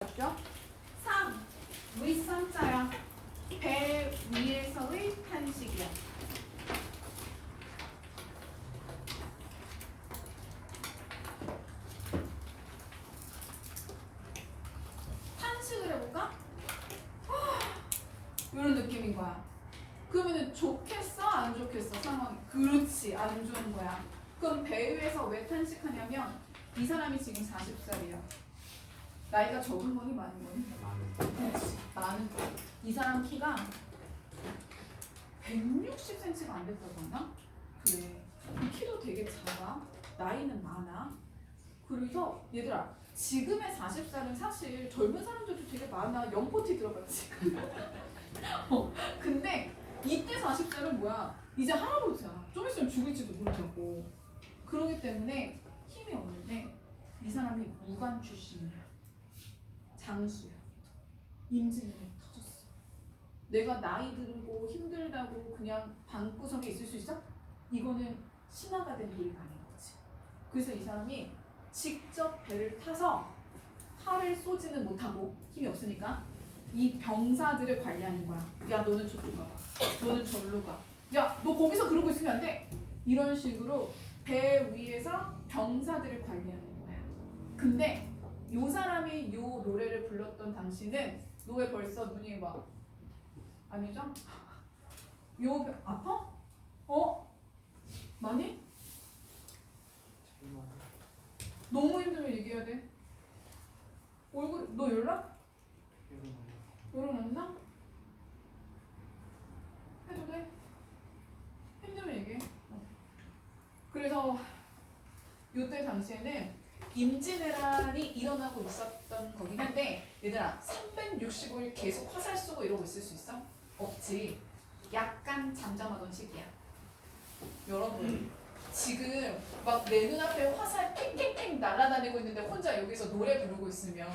맞죠? 3. 윗선자야. 배 위에서의 탄식이야. 탄식을 해볼까? 이런 느낌인 거야. 그러면은 좋겠어? 안 좋겠어? 상황이. 그렇지. 안 좋은 거야. 그럼 배 위에서 왜 탄식하냐면 이 사람이 지금 40살이야. 나이가 적은 거니 많은 거니? 그렇지. 많은 거. 이 사람 키가 160cm가 안 됐다고 하나? 그래. 키도 되게 작아. 나이는 많아. 그래서 얘들아 지금의 40살은 사실 젊은 사람들도 되게 많아. 영포티 들어갔지. 근데 이때 40살은 뭐야? 이제 할아버지야. 좀 있으면 죽을지도 모르겠고. 그러기 때문에 힘이 없는데 이 사람이 무관 출신이야. 장수야. 임진왜란이 터졌어. 내가 나이 들고 힘들다고 그냥 방구석에 있을 수 있어? 이거는 신화가 된 일이 아닌 거지. 그래서 이 사람이 직접 배를 타서 활을 쏘지는 못하고 힘이 없으니까 이 병사들을 관리하는 거야. 야 너는 저쪽 가봐. 너는 절로 가. 야 너 거기서 그러고 있으면 안 돼. 이런 식으로 배 위에서 병사들을 관리하는 거야. 근데 요 사람이 요 노래를 불렀던 당시는 너 왜 벌써 눈이 막 아니죠? 요 아파? 많이? 너무 힘들면 얘기해야 돼. 얼굴 너 연락? 열어놨나? 해도 돼? 힘들면 얘기해. 그래서 요때 당시에는 임진왜란이 일어나고 있었던 거긴 한데 얘들아 365일 계속 화살 쏘고 이러고 있을 수 있어? 없지. 약간 잠잠하던 시기야. 여러분 지금 막 내 눈앞에 화살 팽팽팽 날아다니고 있는데 혼자 여기서 노래 부르고 있으면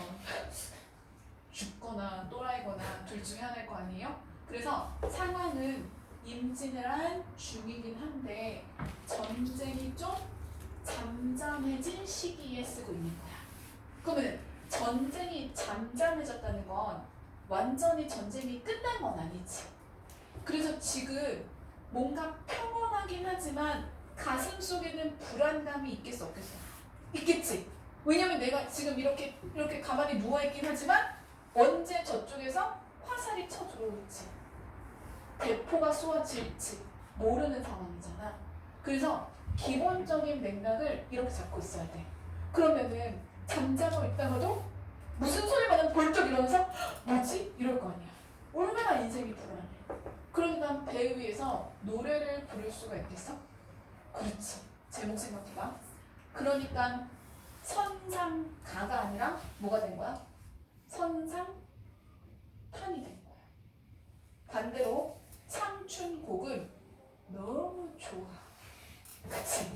죽거나 또라이거나 둘 중에 하나일 거 아니에요? 그래서 상황은 임진왜란 중이긴 한데 전쟁이 좀 잠잠해진 시기에 쓰고 있는 거야. 그러면 전쟁이 잠잠해졌다는 건 완전히 전쟁이 끝난 건 아니지. 그래서 지금 뭔가 평온하긴 하지만 가슴 속에는 불안감이 있겠어 없겠어? 있겠지. 왜냐면 내가 지금 이렇게 가만히 누워있긴 하지만 언제 저쪽에서 화살이 쳐 들어올지 대포가 쏘아질지 모르는 상황이잖아. 그래서 기본적인 맥락을 이렇게 잡고 있어야 돼. 그러면은 잠자고 있다가도 무슨 소리가 나면 벌쩍 일어나서 뭐지? 이럴 거 아니야. 얼마나 인생이 불안해. 그러니까 배 위에서 노래를 부를 수가 있겠어? 그렇지. 제목 생각해봐. 그러니까 선상가가 아니라 뭐가 된 거야? 선상탄이 된 거야. 반대로 청춘곡은 너무 좋아. 그치?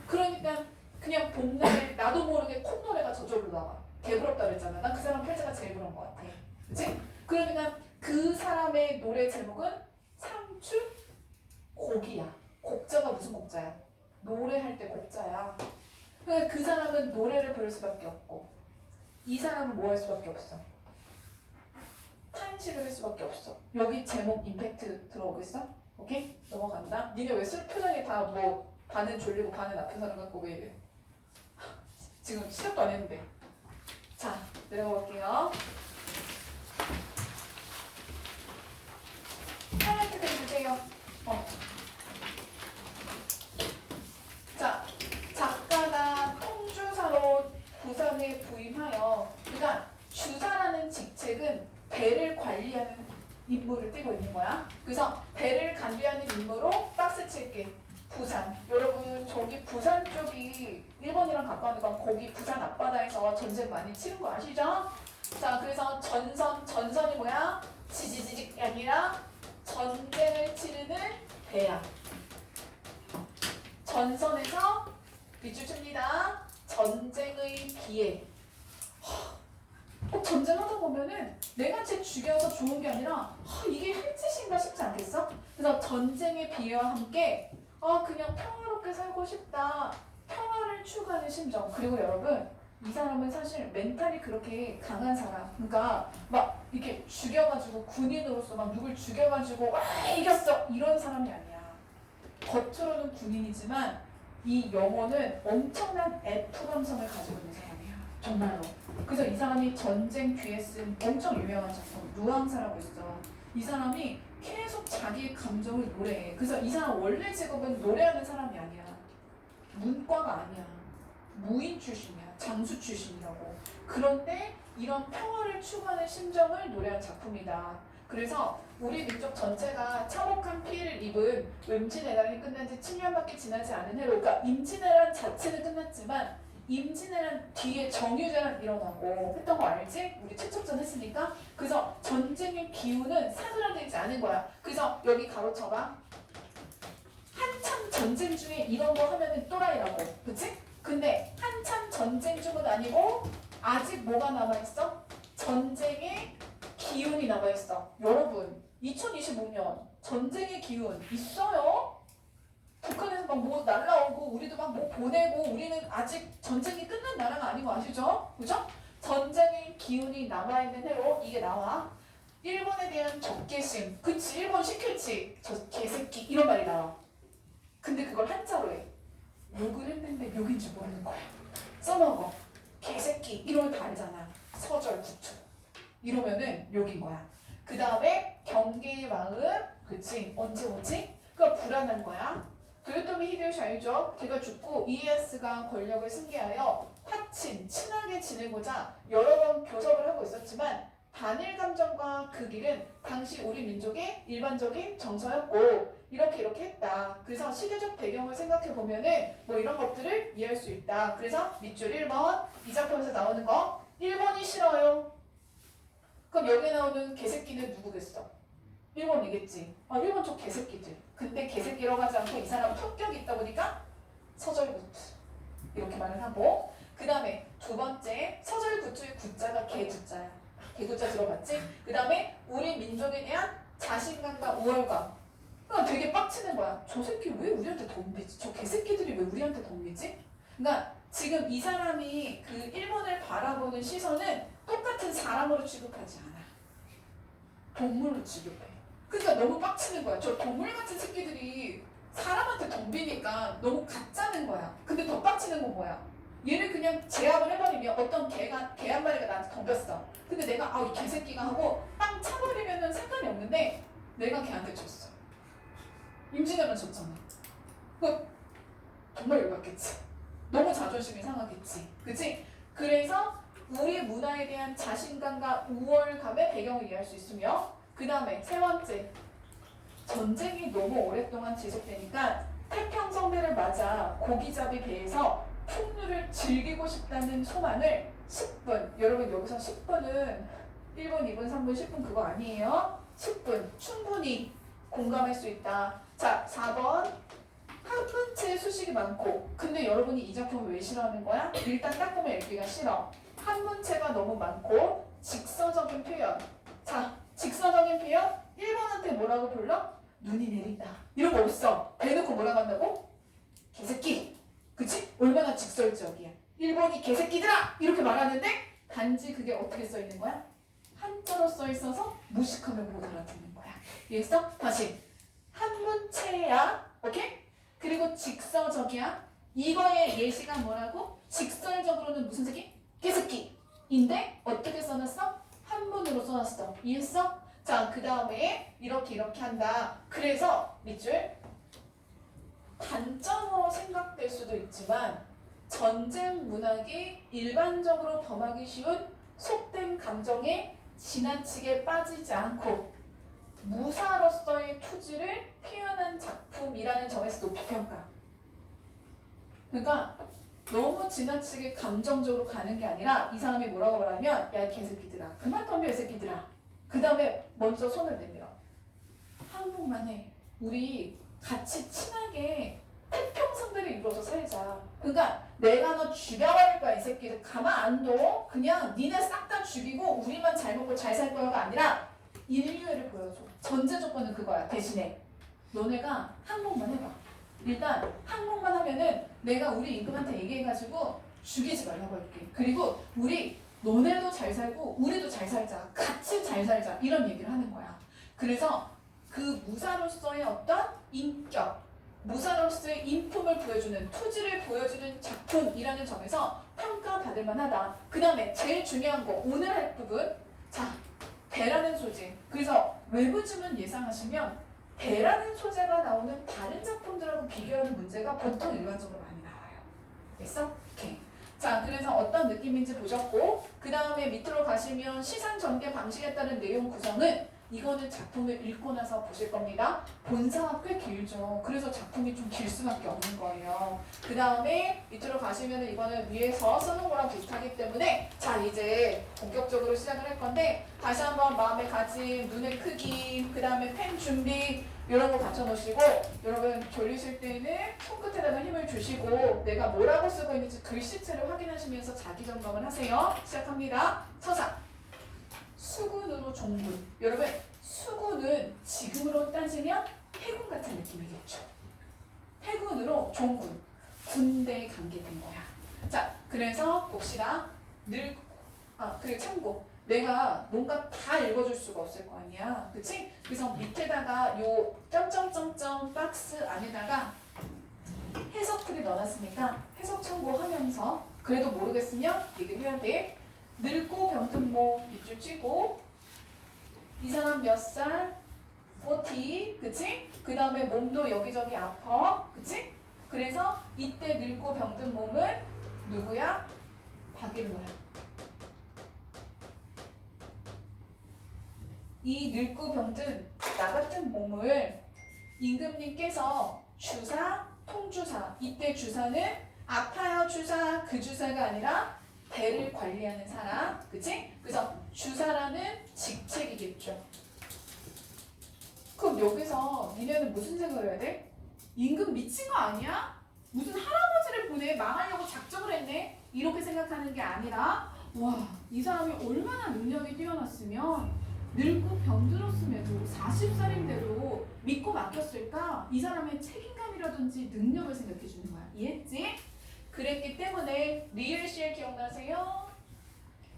그러니까 그냥 봄날에 나도 모르게 콧노래가 저절로 나와. 개부럽다 그랬잖아. 난 그 사람 팔자가 제일 그런 것 같아. 그치? 그러니까 그 사람의 노래 제목은 상춘곡이야. 곡자가 무슨 곡자야? 노래할 때 곡자야. 그러니까 그 사람은 노래를 부를 수밖에 없고 이 사람은 뭐 할 수밖에 없어? 탄식을 할 수밖에 없어. 여기 제목 임팩트 들어오겠어? 오케이? 넘어간다. 니네 왜 표정이 다 뭐 반은 졸리고 반은 아픈 사람 같고 왜 이래? 지금 시작도 안 했는데. 자, 내려가 볼게요. 하이라이트 해주세요. 자, 작가가 통주사로 부산에 부임하여 그러니까 주사라는 직책은 배를 관리하는 임무를 띠고 있는 거야. 그래서 배를 관리하는 임무로 박스 칠게. 부산. 여러분 저기 부산 쪽이 일본이랑 가까운 데가 거기 부산 앞바다에서 전쟁 많이 치른 거 아시죠? 자 그래서 전선이 뭐야? 지지직이 아니라 전쟁을 치르는 배야. 전선에서 빗줄 칩니다. 전쟁의 비애. 전쟁하다 보면은 내가 쟤 죽여서 좋은 게 아니라 이게 할 짓인가 싶지 않겠어? 그래서 전쟁의 비애와 함께 그냥 평화롭게 살고 싶다. 평화를 추구하는 심정. 그리고 여러분 이 사람은 사실 멘탈이 그렇게 강한 사람. 그러니까 막 이렇게 죽여가지고 군인으로서 막 누굴 죽여가지고 와 이겼어 이런 사람이 아니야. 겉으로는 군인이지만 이 영혼은 엄청난 F 감성을 가지고 있는 사람이야. 정말로. 그래서 이 사람이 전쟁 뒤에 쓴 엄청 유명한 작품 누앙사라고 있어. 이 사람이 계속 자기의 감정을 노래해. 그래서 이 사람 원래 직업은 노래하는 사람이 아니야. 문과가 아니야. 무인 출신이야. 장수 출신이라고. 그런데 이런 평화를 추구하는 심정을 노래한 작품이다. 그래서 우리 민족 전체가 참혹한 피해를 입은 임진왜란이 끝난 지 7년밖에 지나지 않은 해로, 그러니까 임진왜란 자체는 끝났지만 임진왜란 뒤에 정유재란 일어나고 했던 거 알지? 우리 최첨전 했으니까. 그래서 전쟁의 기운은 사그라들지 않은 거야. 그래서 여기 가로쳐봐. 한참 전쟁 중에 이런 거 하면은 또라이라고. 그치? 근데 한참 전쟁 중은 아니고 아직 뭐가 남아있어? 전쟁의 기운이 남아있어. 여러분 2025년 전쟁의 기운 있어요? 북한에서 막 뭐 날라오고 우리도 막 뭐 보내고 우리는 아직 전쟁이 끝난 나라가 아니고 아시죠? 그죠? 전쟁의 기운이 남아있는 해로 이게 나와. 일본에 대한 적개심. 그치 일본 시켰지. 저 개새끼 이런 말이 나와. 근데 그걸 한자로 해. 욕을 했는데 욕인지 모르는 거야. 써먹어. 개새끼 이런 거 다르잖아. 서절 구투 이러면은 욕인 거야. 그 다음에 경계의 마음. 그치 언제 오지? 그거 불안한 거야. 도요토미 히데요시 알죠? 걔가 죽고 이에야스가 권력을 승계하여 화친, 친하게 지내고자 여러 번 교섭을 하고 있었지만 단일 감정과 그 길은 당시 우리 민족의 일반적인 정서였고 이렇게 했다. 그래서 시대적 배경을 생각해 보면은 뭐 이런 것들을 이해할 수 있다. 그래서 밑줄 1번 이 작품에서 나오는 거 1번이 싫어요. 그럼 여기 나오는 개새끼는 누구겠어? 1번이겠지. 1번 저 개새끼들. 근데 개새끼라고 하지 않고 이 사람은 품격이 있다 보니까 서절구투 이렇게 말을 하고, 그 다음에 두 번째 서절구투의 구자가 개구자야. 개구자 들어봤지? 그 다음에 우리 민족에 대한 자신감과 우월감. 그러니까 되게 빡치는 거야. 저 새끼 왜 우리한테 덤비지? 저 개새끼들이 왜 우리한테 덤비지? 그러니까 지금 이 사람이 그 일본을 바라보는 시선은 똑같은 사람으로 취급하지 않아. 동물로 취급해. 그러니까 너무 빡치는 거야. 저 동물 같은 새끼들이 사람한테 덤비니까 너무 가짜는 거야. 근데 더 빡치는 건 뭐야? 얘를 그냥 제압을 해버리면 어떤 개 한 마리가 나한테 덤볐어. 근데 내가 이 개새끼가 하고 빵 차버리면은 상관이 없는데 내가 걔한테 줬어. 임진왜란 줬잖아. 그 정말 열받겠지. 너무 자존심이 상하겠지. 그치? 그래서 우리 문화에 대한 자신감과 우월감의 배경을 이해할 수 있으며, 그 다음에 세 번째 전쟁이 너무 오랫동안 지속되니까 태평성대를 맞아 고기잡이 배에서 풍류를 즐기고 싶다는 소망을 10분, 여러분 여기서 10분은 1분, 2분, 3분, 10분 그거 아니에요. 10분 충분히 공감할 수 있다. 자, 4번 한 문체의 수식이 많고, 근데 여러분이 이 작품을 왜 싫어하는 거야? 일단 딱 보면 읽기가 싫어. 한 문체가 너무 많고 직서적인 표현. 자, 직서적인 표현 1번한테 뭐라고 불러? 눈이 내린다. 이런 거 없어. 대놓고 뭐라고 한다고? 개새끼. 그치? 얼마나 직설적이야. 1번이 개새끼들아! 이렇게 말하는데 단지 그게 어떻게 써 있는 거야? 한자로 써 있어서 무식하면 못 알아듣는 거야. 이해했어? 다시. 한 문체야. 오케이? 그리고 직서적이야. 이거의 예시가 뭐라고? 직설적으로는 무슨 새끼? 개새끼인데 어떻게 써놨어? 한문으로 써놨어. 이해했어? 자, 그 다음에 이렇게 한다. 그래서 밑줄 단점으로 생각될 수도 있지만 전쟁 문학이 일반적으로 범하기 쉬운 속된 감정에 지나치게 빠지지 않고 무사로서의 투지를 표현한 작품이라는 점에서 높이 평가. 그러니까 너무 지나치게 감정적으로 가는 게 아니라 이 사람이 뭐라고 말하면 야 개새끼들아 그만 덤벼 이 새끼들아. 그 다음에 먼저 손을 내밀어. 한국만 해. 우리 같이 친하게 태평성대를 이루어서 살자. 그러니까 내가 너 죽여버릴 거야 이 새끼들. 가만 안 둬. 그냥 니네 싹 다 죽이고 우리만 잘 먹고 잘 살 거야가 아니라 인류애를 보여줘. 전제 조건은 그거야. 대신에 너네가 한국만 해봐. 일단 한국만 하면은 내가 우리 임금한테 얘기해가지고 죽이지 말라고 할게. 그리고 우리 너네도 잘 살고 우리도 잘 살자. 같이 잘 살자. 이런 얘기를 하는 거야. 그래서 그 무사로서의 어떤 인격, 무사로서의 인품을 보여주는, 투지를 보여주는 작품이라는 점에서 평가받을 만하다. 그 다음에 제일 중요한 거, 오늘 할 부분. 자, 대라는 소재. 그래서 외부 지문 예상하시면 대라는 소재가 나오는 다른 작품들하고 비교하는 문제가 보통 일반적으로 많이 나와요. 됐어? 오케이. 자, 그래서 어떤 느낌인지 보셨고, 그 다음에 밑으로 가시면 시상 전개 방식에 따른 내용 구성은 이거는 작품을 읽고 나서 보실 겁니다. 본사가 꽤 길죠. 그래서 작품이 좀 길 수밖에 없는 거예요. 그 다음에 밑으로 가시면 이거는 위에서 써놓은 거랑 비슷하기 때문에 자, 이제 본격적으로 시작을 할 건데 다시 한번 마음의 가짐, 눈의 크기, 그 다음에 펜 준비 이런 거 갖춰 놓으시고 여러분 졸리실 때는 손끝에다가 힘을 주시고 내가 뭐라고 쓰고 있는지 글씨체를 확인하시면서 자기 점검을 하세요. 시작합니다. 서사. 수군으로 종군. 여러분 수군은 지금으로 따지면 해군 같은 느낌이겠죠. 해군으로 종군. 군대에 관계된 거야. 자, 그래서 봅시다. 그리고 참고. 내가 뭔가 다 읽어줄 수가 없을 거 아니야. 그치? 그래서 밑에다가 요 점점점점 박스 안에다가 해석풀이 넣어놨으니까 해석 참고하면서 그래도 모르겠으면 얘기해야 돼. 늙고 병든 모 밑줄 치고 이 사람 몇 살? 40, 그치? 그 다음에 몸도 여기저기 아파, 그치? 그래서 이때 늙고 병든 몸은 누구야? 박일로야. 이 늙고 병든 나 같은 몸을 임금님께서 주사, 통주사, 이때 주사는 아파요 주사, 그 주사가 아니라 배를 관리하는 사람, 그치? 그래서 주사라는 직책이겠죠. 그럼 여기서 니네는 무슨 생각을 해야 돼? 임금 미친 거 아니야? 무슨 할아버지를 보내? 망하려고 작정을 했네? 이렇게 생각하는 게 아니라 와, 이 사람이 얼마나 능력이 뛰어났으면 늙고 병들었음에도 40살인데도 믿고 맡겼을까? 이 사람의 책임감이라든지 능력을 생각해 주는 거야. 이해했지? 그랬기 때문에 리을시에 기억나세요?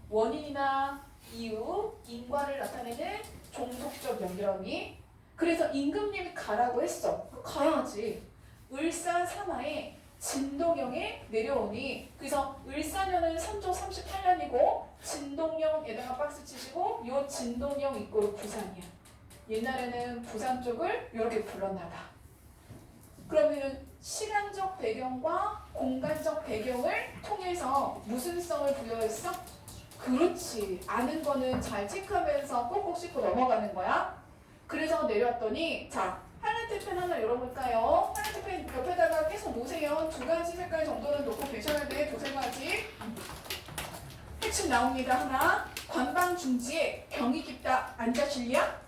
원인이나 이유, 인과를 나타내는 종속적 연결이. 그래서 임금님이 가라고 했어. 가야지. 을사삼화에 진동영에 내려오니 그래서 을사년은 선조 38년이고 진동영에다가 박스 치시고 요 진동영 이꼴 부산이야. 옛날에는 부산 쪽을 이렇게 불렀나 봐. 그러면은 시간적 배경과 공간적 배경을 통해서 무슨 성을 부여했어? 그렇지. 아는 거는 잘 체크하면서 꼭꼭 씹고 넘어가는 거야. 그래서 내렸더니 자, 하얀 펜 하나 열어볼까요? 하얀 펜 옆에다가 계속 놓으세요. 2가지 색깔 정도는 놓고 계셔야 돼. 2-3가지. 핵심 나옵니다. 하나. 관방중지에 병이 깊다. 앉아실랴?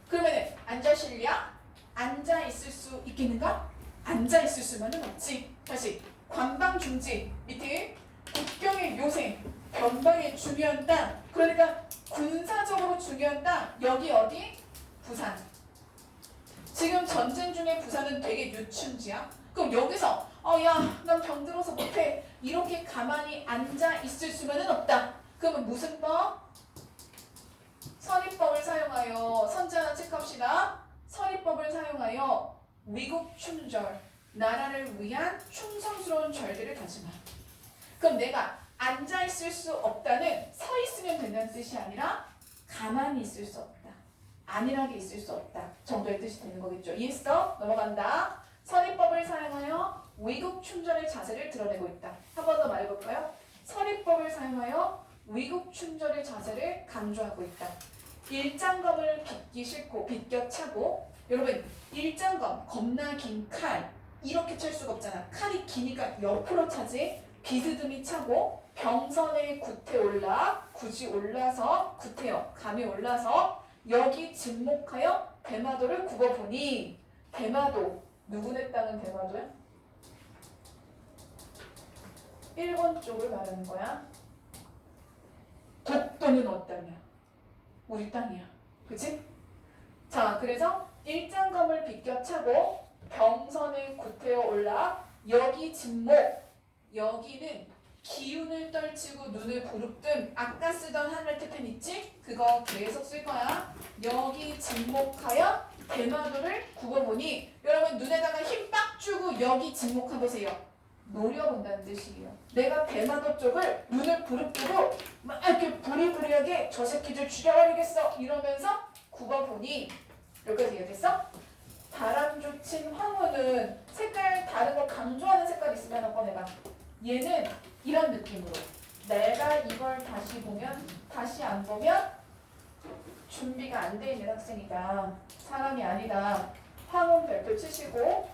그러면은 앉아실랴? 앉아있을 수 있겠는가? 앉아있을 수만은 없지. 다시 관방중지 밑에 국경의 요새 변방의 중요한 땅. 그러니까 군사적으로 중요한 땅. 여기 어디? 부산. 지금 전쟁 중에 부산은 되게 유춘지야. 그럼 여기서 야, 난 병들어서 못해. 이렇게 가만히 앉아있을 수만은 없다. 그러면 무슨 법? 선입법을 사용하여 선자 체크합시다. 선입법을 사용하여 위국 춘절, 나라를 위한 충성스러운 절들을 다짐하. 그럼 내가 앉아있을 수 없다는 서 있으면 된다는 뜻이 아니라 가만히 있을 수 없다. 안일하게 있을 수 없다. 정도의 뜻이 되는 거겠죠. 이해했어? 넘어간다. 선입법을 사용하여 위국 춘절의 자세를 드러내고 있다. 한 번 더 말해볼까요? 선입법을 사용하여 위국 춘절의 자세를 강조하고 있다. 일장검을 빗기 싫고 빗겨차고 여러분 일장검 겁나 긴 칼 이렇게 찰 수가 없잖아. 칼이 기니까 옆으로 차지. 비스듬히 차고 병선의 굿에 올라 굳이 올라서 굿해요. 감이 올라서 여기 진목하여 대마도를 굽어보니 대마도 누구네 땅은 대마도야? 일본 쪽을 말하는 거야. 독도는 어떠냐? 우리 땅이야. 그치? 자, 그래서 일장검을 비껴차고 병선의 굿에 올라 여기 진목 여기는 기운을 떨치고 눈을 부릅뜬 아까 쓰던 하늘 태펜 있지? 그거 계속 쓸 거야. 여기 집목하여 대마도를 굽어보니 여러분 눈에다가 힘 빡 주고 여기 집목해보세요. 노려본다는 뜻이에요. 내가 대마도 쪽을 눈을 부릅뜨고 막 이렇게 부리부리하게 저 새끼들 죽여버리겠어 이러면서 굽어보니 여기까지 이해됐어? 바람조친 황후는 색깔 다른 거 강조하는 색깔 있으면 한번 해봐. 얘는 이런 느낌으로 내가 이걸 다시 보면 다시 안 보면 준비가 안 돼 있는 학생이다. 사람이 아니다. 황혼 별표 치시고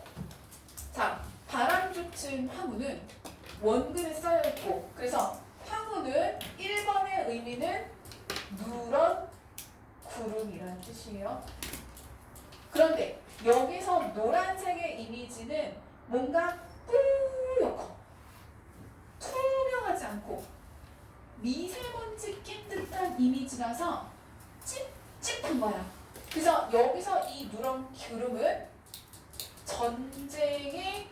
자 바람조친 황후는 원근에 쌓여있고 그래서 황후는 1번의 의미는 누런 구름이라는 뜻이에요. 그런데 여기서 노란색의 이미지는 뭔가 뿌옇고 투명하지 않고 미세먼지 낀 듯한 이미지라서 찝찝한 거야. 그래서 여기서 이 누런 구름은 전쟁의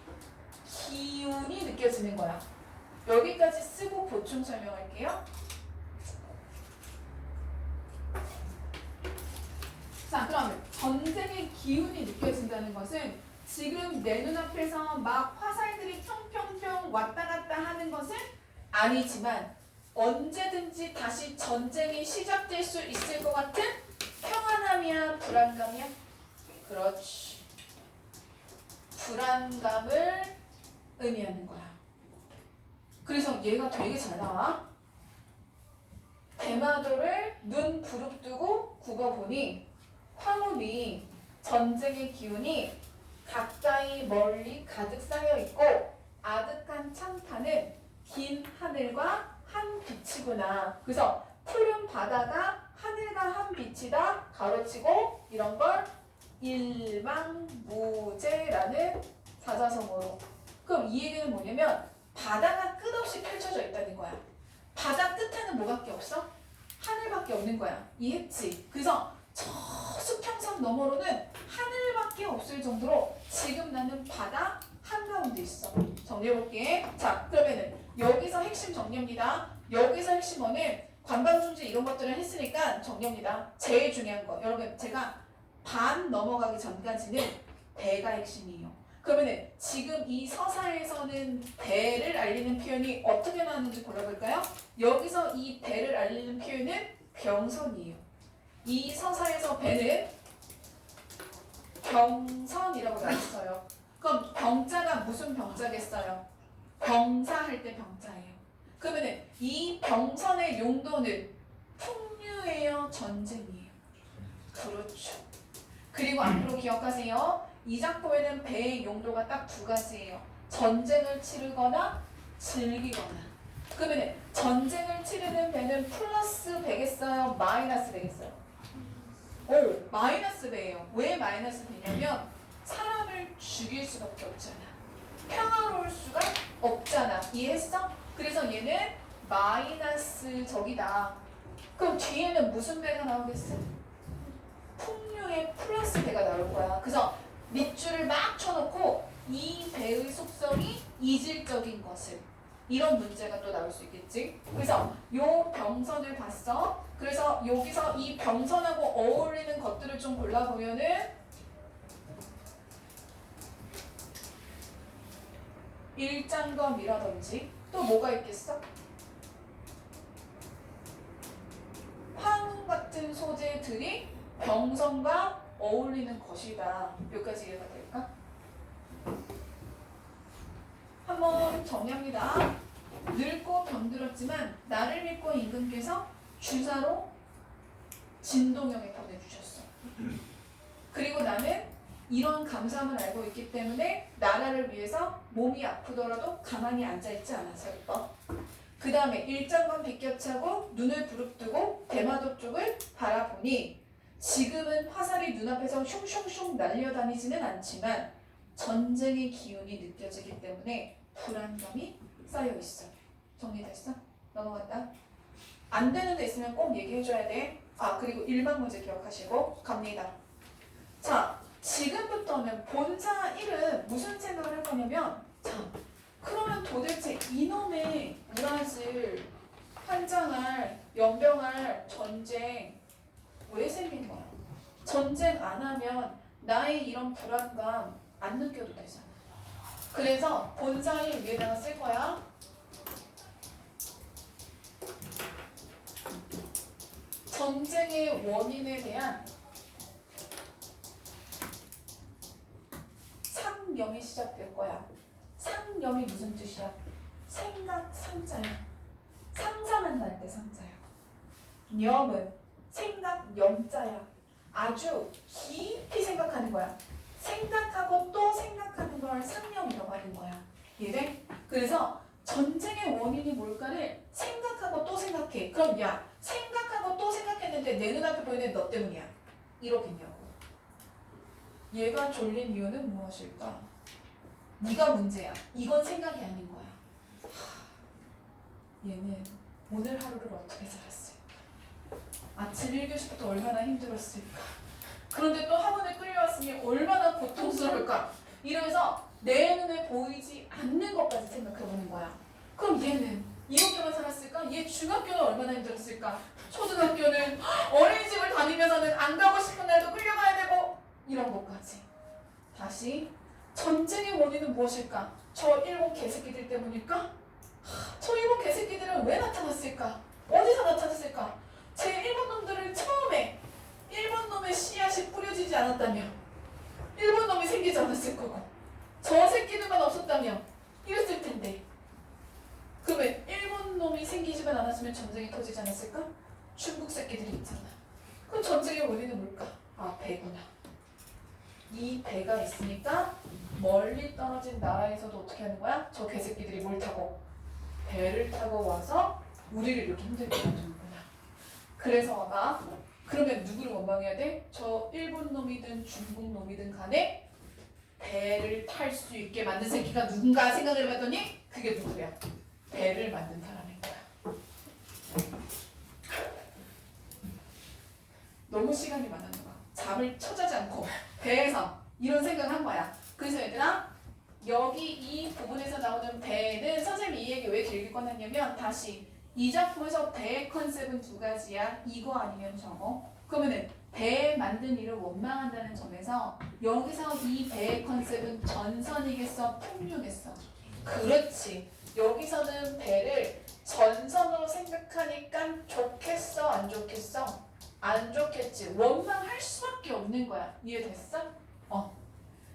기운이 느껴지는 거야. 여기까지 쓰고 보충 설명할게요. 자, 그럼 전쟁의 기운이 느껴진다는 것은 지금 내 눈앞에서 막 화살들이 평평평 왔다 갔다 하는 것은 아니지만 언제든지 다시 전쟁이 시작될 수 있을 것 같은 평안함이야, 불안감이야? 그렇지. 불안감을 의미하는 거야. 그래서 얘가 되게 잘 나와. 대마도를 눈 부릅뜨고 굽어보니 황혼이 전쟁의 기운이 가까이 멀리 가득 쌓여있고 아득한 창파는 긴 하늘과 한 빛이구나. 그래서 푸른 바다가 하늘과 한 빛이다. 가로치고 이런 걸 일망무제라는 사자성어로. 그럼 이 얘기는 뭐냐면 바다가 끝없이 펼쳐져 있다는 거야. 바다 끝에는 뭐밖에 없어? 하늘밖에 없는 거야. 이해했지? 그래서 저 수평선 너머로는 하늘밖에 없을 정도로 지금 나는 바다 한가운데 있어. 정리해볼게. 자, 그러면은 여기서 핵심 정리입니다. 여기서 핵심어는 관방중지 이런 것들을 했으니까 정리입니다. 제일 중요한 거. 여러분 제가 반 넘어가기 전까지는 배가 핵심이에요. 그러면은 지금 이 서사에서는 배를 알리는 표현이 어떻게 나왔는지 골라볼까요? 여기서 이 배를 알리는 표현은 병선이에요. 이 서사에서 배는 병선이라고 나왔어요. 그럼 병자가 무슨 병자겠어요? 병사할 때 병자예요. 그러면은 이 병선의 용도는 풍류예요, 전쟁이에요. 그렇죠. 그리고 앞으로 기억하세요. 이 작품에는 배의 용도가 딱 두 가지예요. 전쟁을 치르거나 즐기거나. 그러면 전쟁을 치르는 배는 플러스 배겠어요? 마이너스 배겠어요? 오, 마이너스 배예요. 왜 마이너스 배냐면 사람을 죽일 수밖에 없잖아. 평화로울 수가 없잖아. 이해했어? 그래서 얘는 마이너스 적이다. 그럼 뒤에는 무슨 배가 나오겠어? 풍류의 플러스 배가 나올 거야. 그래서 밑줄을 막 쳐놓고 이 배의 속성이 이질적인 것을 이런 문제가 또 나올 수 있겠지. 그래서 요 병선을 봤어. 그래서 여기서 이 병선하고 어울리는 것들을 좀 골라보면은 일장검이라든지 또 뭐가 있겠어? 황혼 같은 소재들이 병선과 어울리는 것이다. 여기까지 이해가 될까? 한번 정리합니다. 늙고 병들었지만 나를 믿고 임금께서 주사로 진동영에 보내주셨어. 그리고 나는 이런 감사함을 알고 있기 때문에 나라를 위해서 몸이 아프더라도 가만히 앉아있지 않아서 예뻐. 그 다음에 일장관 비껴차고 눈을 부릅뜨고 대마도 쪽을 바라보니 지금은 화살이 눈앞에서 슝슝슝 날려다니지는 않지만 전쟁의 기운이 느껴지기 때문에 불안감이 쌓여있어. 정리됐어? 넘어간다. 안 되는 데 있으면 꼭 얘기해줘야 돼. 아, 그리고 일반문제 기억하시고 갑니다. 자, 지금부터는 본사 1은 무슨 생각을 할 거냐면 자, 그러면 도대체 이놈의 우라질, 환장할, 연병할 전쟁 왜 생긴 거야? 전쟁 안 하면 나의 이런 불안감 안 느껴도 되잖아. 그래서 본사일 위에다가 쓸 거야. 전쟁의 원인에 대한 상념이 시작될 거야. 상념이 무슨 뜻이야? 생각 상자야. 상상한다 때 상자야. 염은 생각 염자야. 아주 깊이 생각하는 거야. 생각하고 또 생각하는 걸 상념이라고 하는 거야. 이해돼? 그래서 전쟁의 원인이 뭘까를 생각하고 또 생각해. 그럼 야, 생각하고 또 생각했는데 내 눈앞에 보이는 너 때문이야. 이러겠냐고. 얘가 졸린 이유는 무엇일까? 네가 문제야. 이건 생각이 아닌 거야. 얘는 오늘 하루를 어떻게 살았을까? 아침 1교시부터 얼마나 힘들었을까? 그런데 또 학원에 끌려왔으니 얼마나 고통스러울까? 이러면서 내 눈에 보이지 않는 것까지 생각해보는 거야. 그럼 얘는 이렇게만 살았을까? 얘 중학교는 얼마나 힘들었을까? 초등학교는 어린이집을 다니면서는 안 가고 싶은 날도 끌려가야 되고 이런 것까지. 다시 전쟁의 원인은 무엇일까? 저 일본 개새끼들 때문일까? 저 일본 개새끼들은 왜 나타났을까? 어디서 나타났을까? 제 일본 놈들을 처음에 일본 놈의 씨앗이 뿌려지지 않았다면 일본 놈이 생기지 않았을 거고 저 새끼들만 없었다면 이랬을 텐데 그러면 일본 놈이 생기지만 않았으면 전쟁이 터지지 않았을까? 중국 새끼들이 있잖아. 그럼 전쟁의 원인은 뭘까? 아, 배구나. 이 배가 있으니까 멀리 떨어진 나라에서도 어떻게 하는 거야? 저 개새끼들이 뭘 타고? 배를 타고 와서 우리를 이렇게 힘들게 만드는구나. 그래서 아마 그러면 누구를 원망해야 돼? 저 일본 놈이든 중국 놈이든 간에 배를 탈 수 있게 만든 새끼가 누군가 생각을 해봤더니 그게 누구야? 배를 만든 사람인 거야. 너무 시간이 많았나 봐. 잠을 쳐자지 않고 배에서 이런 생각을 한 거야. 그래서 얘들아 여기 이 부분에서 나오는 배는 선생님이 이 얘기 왜 길게 꺼냈냐면 다시 이 작품에서 배의 컨셉은 두 가지야. 이거 아니면 저거. 그러면은 배 만든 일을 원망한다는 점에서 여기서 이 배의 컨셉은 전선이겠어? 풍류겠어? 그렇지. 여기서는 배를 전선으로 생각하니까 좋겠어? 안 좋겠어? 안 좋겠지. 원망할 수밖에 없는 거야. 이해됐어?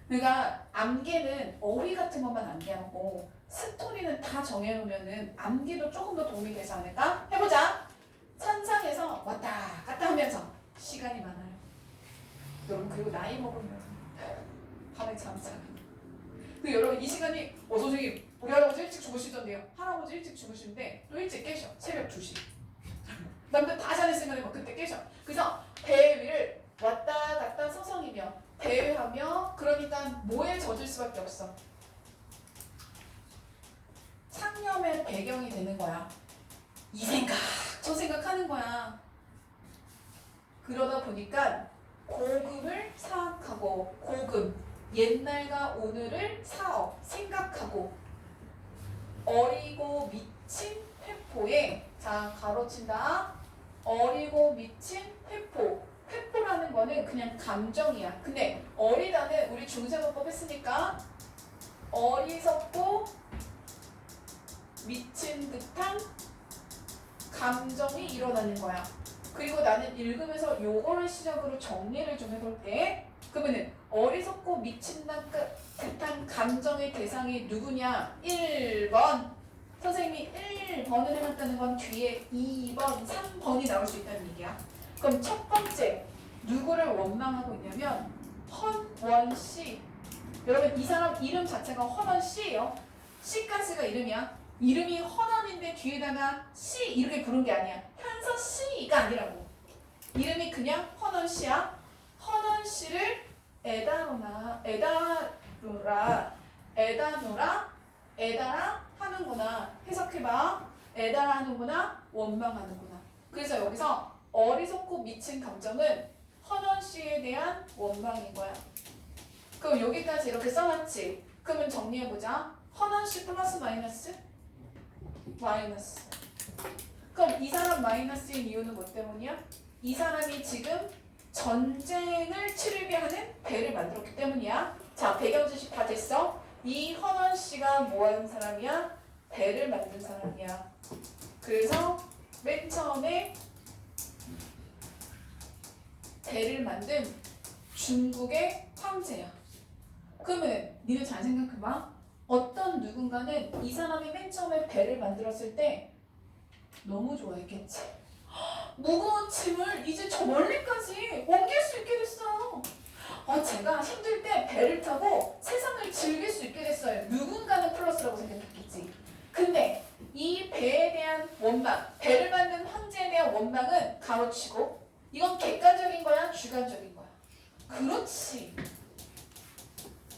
그러니까 암기는 어휘 같은 것만 암기하고 스토리는 다 정해놓으면은 암기도 조금 더 도움이 되지 않을까? 해보자. 산상에서 왔다 갔다 하면서 시간이 많아요. 여러분 그리고 나이 먹으면 밤에 잠자요. 그 여러분 이 시간이 선생님 우리 할아버지 일찍 주무시던데요. 할아버지 일찍 주무시는데 또 일찍 깨셔. 새벽 2시. 남들 다 자는 시간에 막 그때 깨셔. 그래서 배 위를 왔다 갔다 서성이며 대회하며 그러니까 뭐에 젖을 수밖에 없어. 상념의 배경이 되는 거야. 이 생각, 저 생각하는 거야. 그러다 보니까 고금을 사악하고 고금, 옛날과 오늘을 사업, 생각하고 어리고 미친 회포에 자 가로친다. 어리고 미친 회포. 회포라는 거는 그냥 감정이야. 근데 어리다는 우리 중세문법 했으니까 어리석고 미친 듯한 감정이 일어나는 거야. 그리고 나는 읽으면서 요거를 시작으로 정리를 좀 해볼게. 그러면은 어리석고 미친 듯한 감정의 대상이 누구냐? 1번. 선생님이 1번을 해놨다는 건 뒤에 2번, 3번이 나올 수 있다는 얘기야. 그럼 첫 번째 누구를 원망하고 있냐면 헌원씨. 여러분 이 사람 이름 자체가 헌원씨예요. 씨가스가 이름이야. 이름이 헌원인데 뒤에다가 씨 이렇게 부른 게 아니야. 현서씨가 아니라고. 이름이 그냥 헌원씨야. 헌원씨를 에다라 하는구나. 해석해봐. 에다라 하는구나. 원망하는구나. 그래서 여기서 어리석고 미친 감정은 헌원씨에 대한 원망인 거야. 그럼 여기까지 이렇게 써놨지. 그러면 정리해보자. 헌원씨 플러스 마이너스? 마이너스. 그럼 이 사람 마이너스인 이유는 뭐 때문이야? 이 사람이 지금 전쟁을 치르게 하는 배를 만들었기 때문이야. 자, 배경 지식 다 됐어? 이 헌원 씨가 뭐 하는 사람이야? 배를 만든 사람이야. 그래서 맨 처음에 배를 만든 중국의 황제야. 그러면 니네 잘 생각해봐. 어떤 누군가는 이 사람이 맨 처음에 배를 만들었을 때 너무 좋아했겠지. 무거운 짐을 이제 저 멀리까지 옮길 수 있게 됐어요. 제가 힘들 때 배를 타고 세상을 즐길 수 있게 됐어요. 누군가는 플러스라고 생각했겠지. 근데 이 배에 대한 원망, 배를 만든 황제에 대한 원망은 가로치고 이건 객관적인 거야? 주관적인 거야? 그렇지.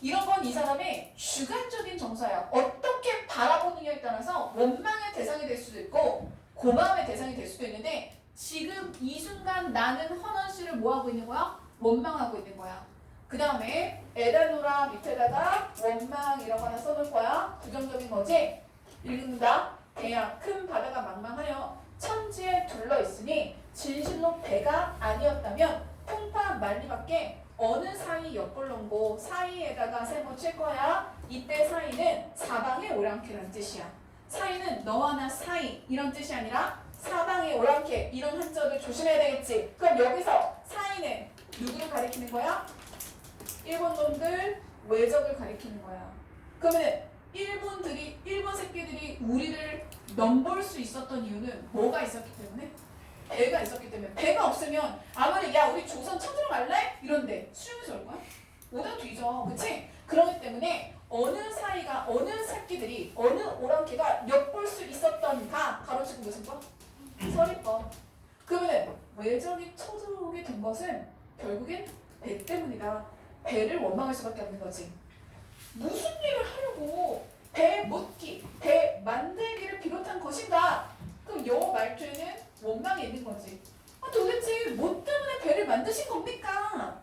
이런 건 이 사람의 주관적인 정서야. 어떻게 바라보느냐에 따라서 원망의 대상이 될 수도 있고 고마움의 대상이 될 수도 있는데 지금 이 순간 나는 헌원 씨를 뭐하고 있는 거야? 원망하고 있는 거야. 그 다음에 에다노라 밑에다가 원망이라고 하나 써놓을 거야. 부정적인 거지? 읽는다. 대양 큰 바다가 망망하여 천지에 둘러있으니 진실로 배가 아니었다면 풍파 만리밖에 어느 사이 옆걸론고 사이에다가 세모 칠 거야. 이때 사이는 사방에 오랑캐라는 뜻이야. 사이는 너와 나 사이 이런 뜻이 아니라 사방에 오랑캐 이런 한자를 조심해야 되겠지. 그럼 여기서 사이는 누구를 가리키는 거야? 일본 놈들 외적을 가리키는 거야. 그러면 일본 새끼들이 우리를 넘볼 수 있었던 이유는 뭐가 있었기 때문에? 배가 있었기 때문에. 배가 없으면 아무리 야 우리 조선 쳐들어 갈래? 이런데 수영해서 올 거야? 오다 뒤져. 그치? 그렇기 때문에 어느 사이가 어느 새끼들이 어느 오랑캐가 엿볼 수 있었던가 가로치고 무슨 거? 서리법. 그러면 외적이 쳐들어오게 된 것은 결국엔 배 때문이다. 배를 원망할 수밖에 없는 거지. 무슨 일을 하려고 배 묻기, 배 만들기를 비롯한 것인가? 그럼 요 말투에는 원망이 있는 거지. 도대체 뭐 때문에 배를 만드신 겁니까?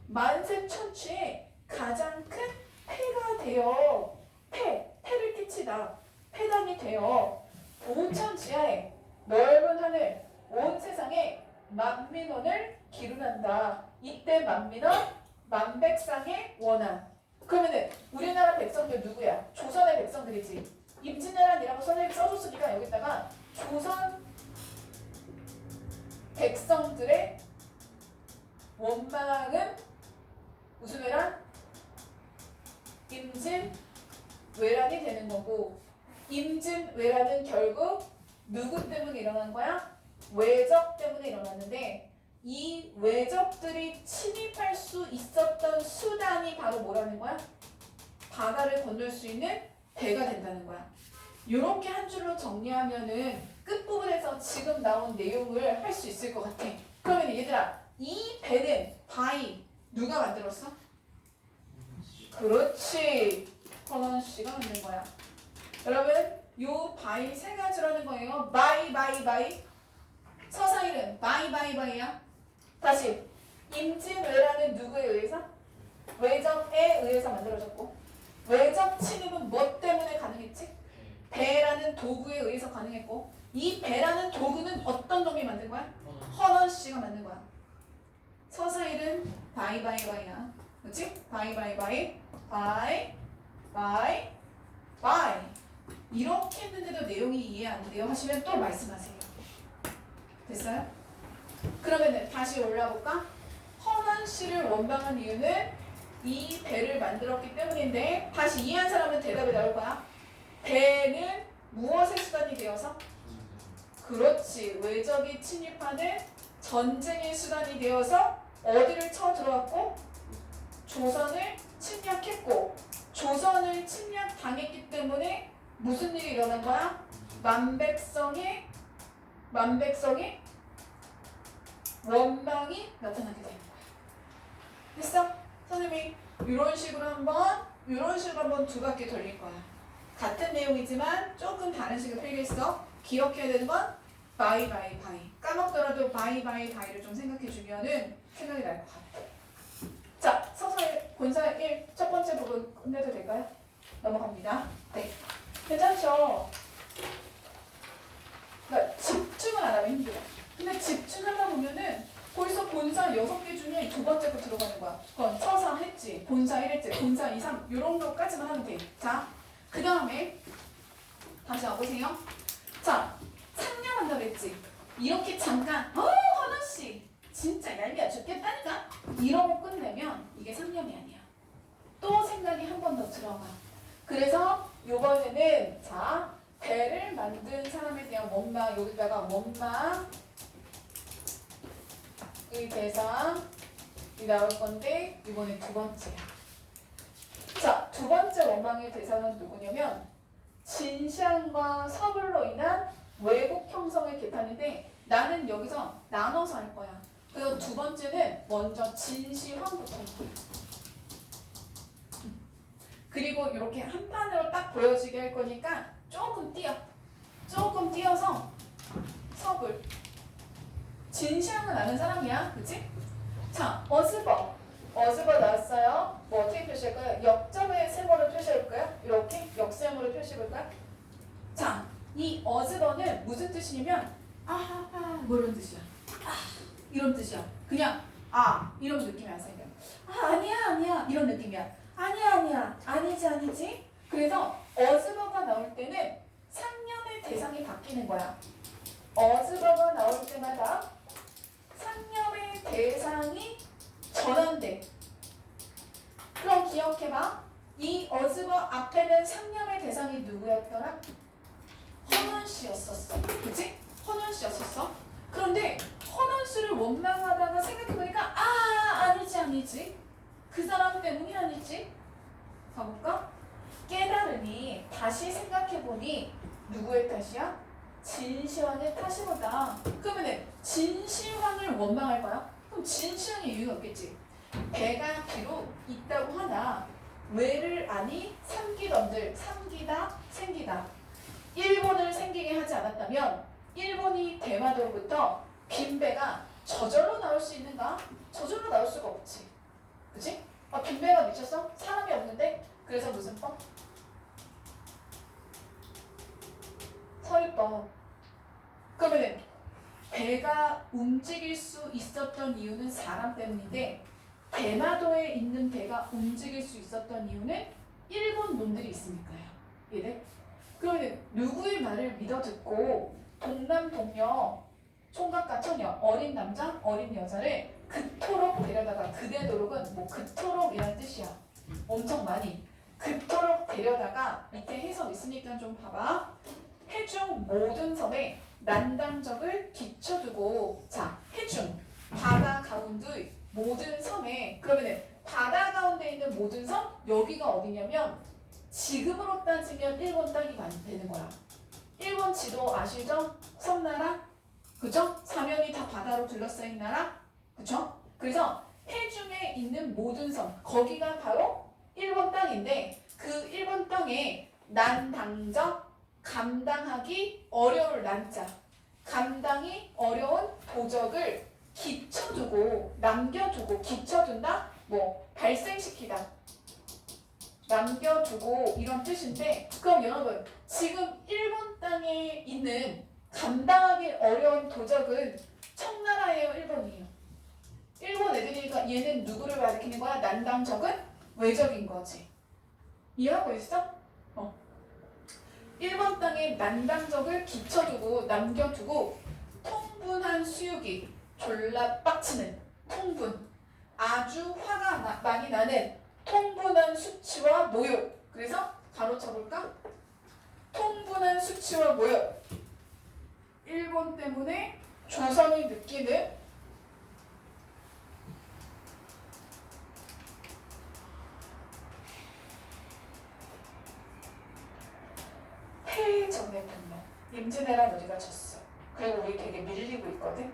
만세천추의 가장 큰 폐가 되어 폐를 끼치다. 폐단이 되어 오천지하에 넓은 하늘 온 세상에 만민원을 기른한다. 이때 만민원 만백상의 원한. 그러면은 우리나라 백성들 누구야? 조선의 백성들이지. 임진왜란이라고 선생님이 써줬으니까 여기다가 조선 백성들의 원망은 무슨 왜란? 임진왜란이 되는 거고 임진왜란은 결국 누구 때문에 일어난 거야? 외적 때문에 일어났는데 이 외적들이 침입할 수 있었던 수단이 바로 뭐라는 거야? 바다를 건널 수 있는 배가 된다는 거야. 이렇게 한 줄로 정리하면은 끝부분에서 지금 나온 내용을 할 수 있을 것 같아. 그러면 얘들아, 이 배는 바이 누가 만들었어? 그렇지. 헌원 씨가 만든 거야. 여러분, 요 바이 세 가지라는 거예요. 바이. 서사일은 바이야. 다시 임진왜란은 누구에 의해서? 외적에 의해서 만들어졌고 외적 침입은 뭐 때문에 가능했지? 배라는 도구에 의해서 가능했고 이 배라는 도구는 어떤 놈이 만든 거야? 헌원 씨가 만든 거야. 서사일은 바이야. 그렇지? 바이 이렇게 했는데도 내용이 이해 안 돼요 하시면 또 말씀하세요. 됐어요? 그러면 다시 올라볼까? 헌원 씨를 원망한 이유는 이 배를 만들었기 때문인데 다시 이해한 사람은 대답이 나올 거야. 배는 무엇의 수단이 되어서? 그렇지. 외적이 침입하는 전쟁의 수단이 되어서 어디를 쳐들어왔고? 조선을 침략했고 조선을 침략당했기 때문에 무슨 일이 일어난 거야? 만백성의 원망이 나타나게 되는 거야. 됐어? 선생님이 이런 식으로 한번 두 바퀴 돌릴 거야. 같은 내용이지만 조금 다른 식으로 필기했어. 기억해야 되는 건 바이. 까먹더라도 바이를 좀 생각해주면은 생각이 날 것 같아. 자, 서서히 본사 1 첫 번째 부분 끝내도 될까요? 넘어갑니다. 네. 괜찮죠? 그러니까 집중을 안 하면 힘들어. 근데 집중하다 보면은 벌써 본사 6개 중에 두 번째 거 들어가는 거야. 그건 서사 했지, 본사 1했지, 본사 2, 3 이런 거까지만 하면 돼. 자, 그 다음에 다시 와보세요. 자, 상념한다고 했지. 이렇게 잠깐 헌원씨 진짜 얄미워 죽겠다니까 이러고 끝내면 이게 상념이 아니야. 또 생각이 한 번 더 들어가. 그래서 요번에는 자, 배를 만든 사람에 대한 원망, 여기다가 원망의 대상이 나올 건데 이번에 두 번째야. 자, 두 번째 원망의 대상은 누구냐면 진시황과 서불로 인한 왜곡 형성의 개탄인데 나는 여기서 나눠서 할 거야. 그래서 두 번째는 먼저 진시황부터 할게. 그리고 이렇게 한 판으로 딱 보여지게 할 거니까 조금 띄어서 서불. 진시황은 아는 사람이야, 그치? 자, 어스버 나왔어요. 뭐 어떻게 표시할까요? 역점의 세모를 표시해볼까요? 이렇게 역세모를 표시해볼까요? 자, 이 어스버는 무슨 뜻이냐면 뭐 이런 뜻이야. 이런 뜻이야. 그냥 이런 느낌이 안 생겨. 아니야 이런 느낌이야. 아니야 아니지. 그래서 어스버가 나올 때는 상념의 대상이 바뀌는 거야. 어스버가 나올 때마다 상념의 대상이 전환돼. 그럼 기억해봐. 이 어스버 앞에는 상념의 대상이 누구였더라? 헌원씨였었어. 그치? 헌원씨였었어. 그런데 헌원씨를 원망하다가 생각해보니까 아니지. 그 사람 때문이 아니지. 가볼까? 깨달으니 다시 생각해보니 누구의 탓이야? 진시황의 탓이보다. 그러면은 진시황을 원망할 거야? 그럼 진시황의 이유가 없겠지. 배가 비록 있다고 하나 왜를 아니 삼기던들 삼기다 생기다. 일본을 생기게 하지 않았다면 일본이 대마도로부터 빈배가 저절로 나올 수 있는가? 저절로 나올 수가 없지. 그치? 빈배가 미쳤어? 사람이 없는데? 그래서 무슨 법? 서리법. 그러면은 배가 움직일 수 있었던 이유는 사람 때문인데 대마도에 있는 배가 움직일 수 있었던 이유는 일본 놈들이 있으니까요. 이해돼? 그러면 누구의 말을 믿어 듣고 동남 동녀 총각과 처녀 어린 남자 어린 여자를 그토록 데려다가 그대도록은 뭐 그토록이란 뜻이야. 엄청 많이 그토록 데려다가 밑에 해석 있으니까 좀 봐봐. 해중 모든 섬에 난당적을 기쳐두고 자 해중 바다 가운데 모든 섬에 그러면은 바다 가운데 있는 모든 섬 여기가 어디냐면 지금으로 따지면 일본 땅이 되는 거야. 일본 지도 아시죠? 섬나라? 그죠? 사면이 다 바다로 둘러싸인 나라? 그죠? 그래서 해중에 있는 모든 섬 거기가 바로 일본 땅인데 그 일본 땅에 난당적 감당하기 어려울 난자 감당이 어려운 도적을 기쳐두고 남겨두고 기쳐둔다? 뭐 발생시키다 남겨두고 이런 뜻인데 그럼 여러분 지금 일본 땅에 있는 감당하기 어려운 도적은 청나라예요 일본이에요? 일본 애들이니까 얘는 누구를 가리키는 거야? 난당적은 외적인 거지. 이해하고 있어? 일본 땅에 난당적을 기쳐두고 남겨두고 통분한 수육이 졸라 빡치는 통분 아주 화가 많이 나는 통분한 수치와 모욕. 그래서 가로쳐볼까? 통분한 수치와 모욕. 일본 때문에 조선이 느끼는 패전의 분노. 임진왜란 우리가 졌어. 그리고 우리 되게 밀리고 있거든.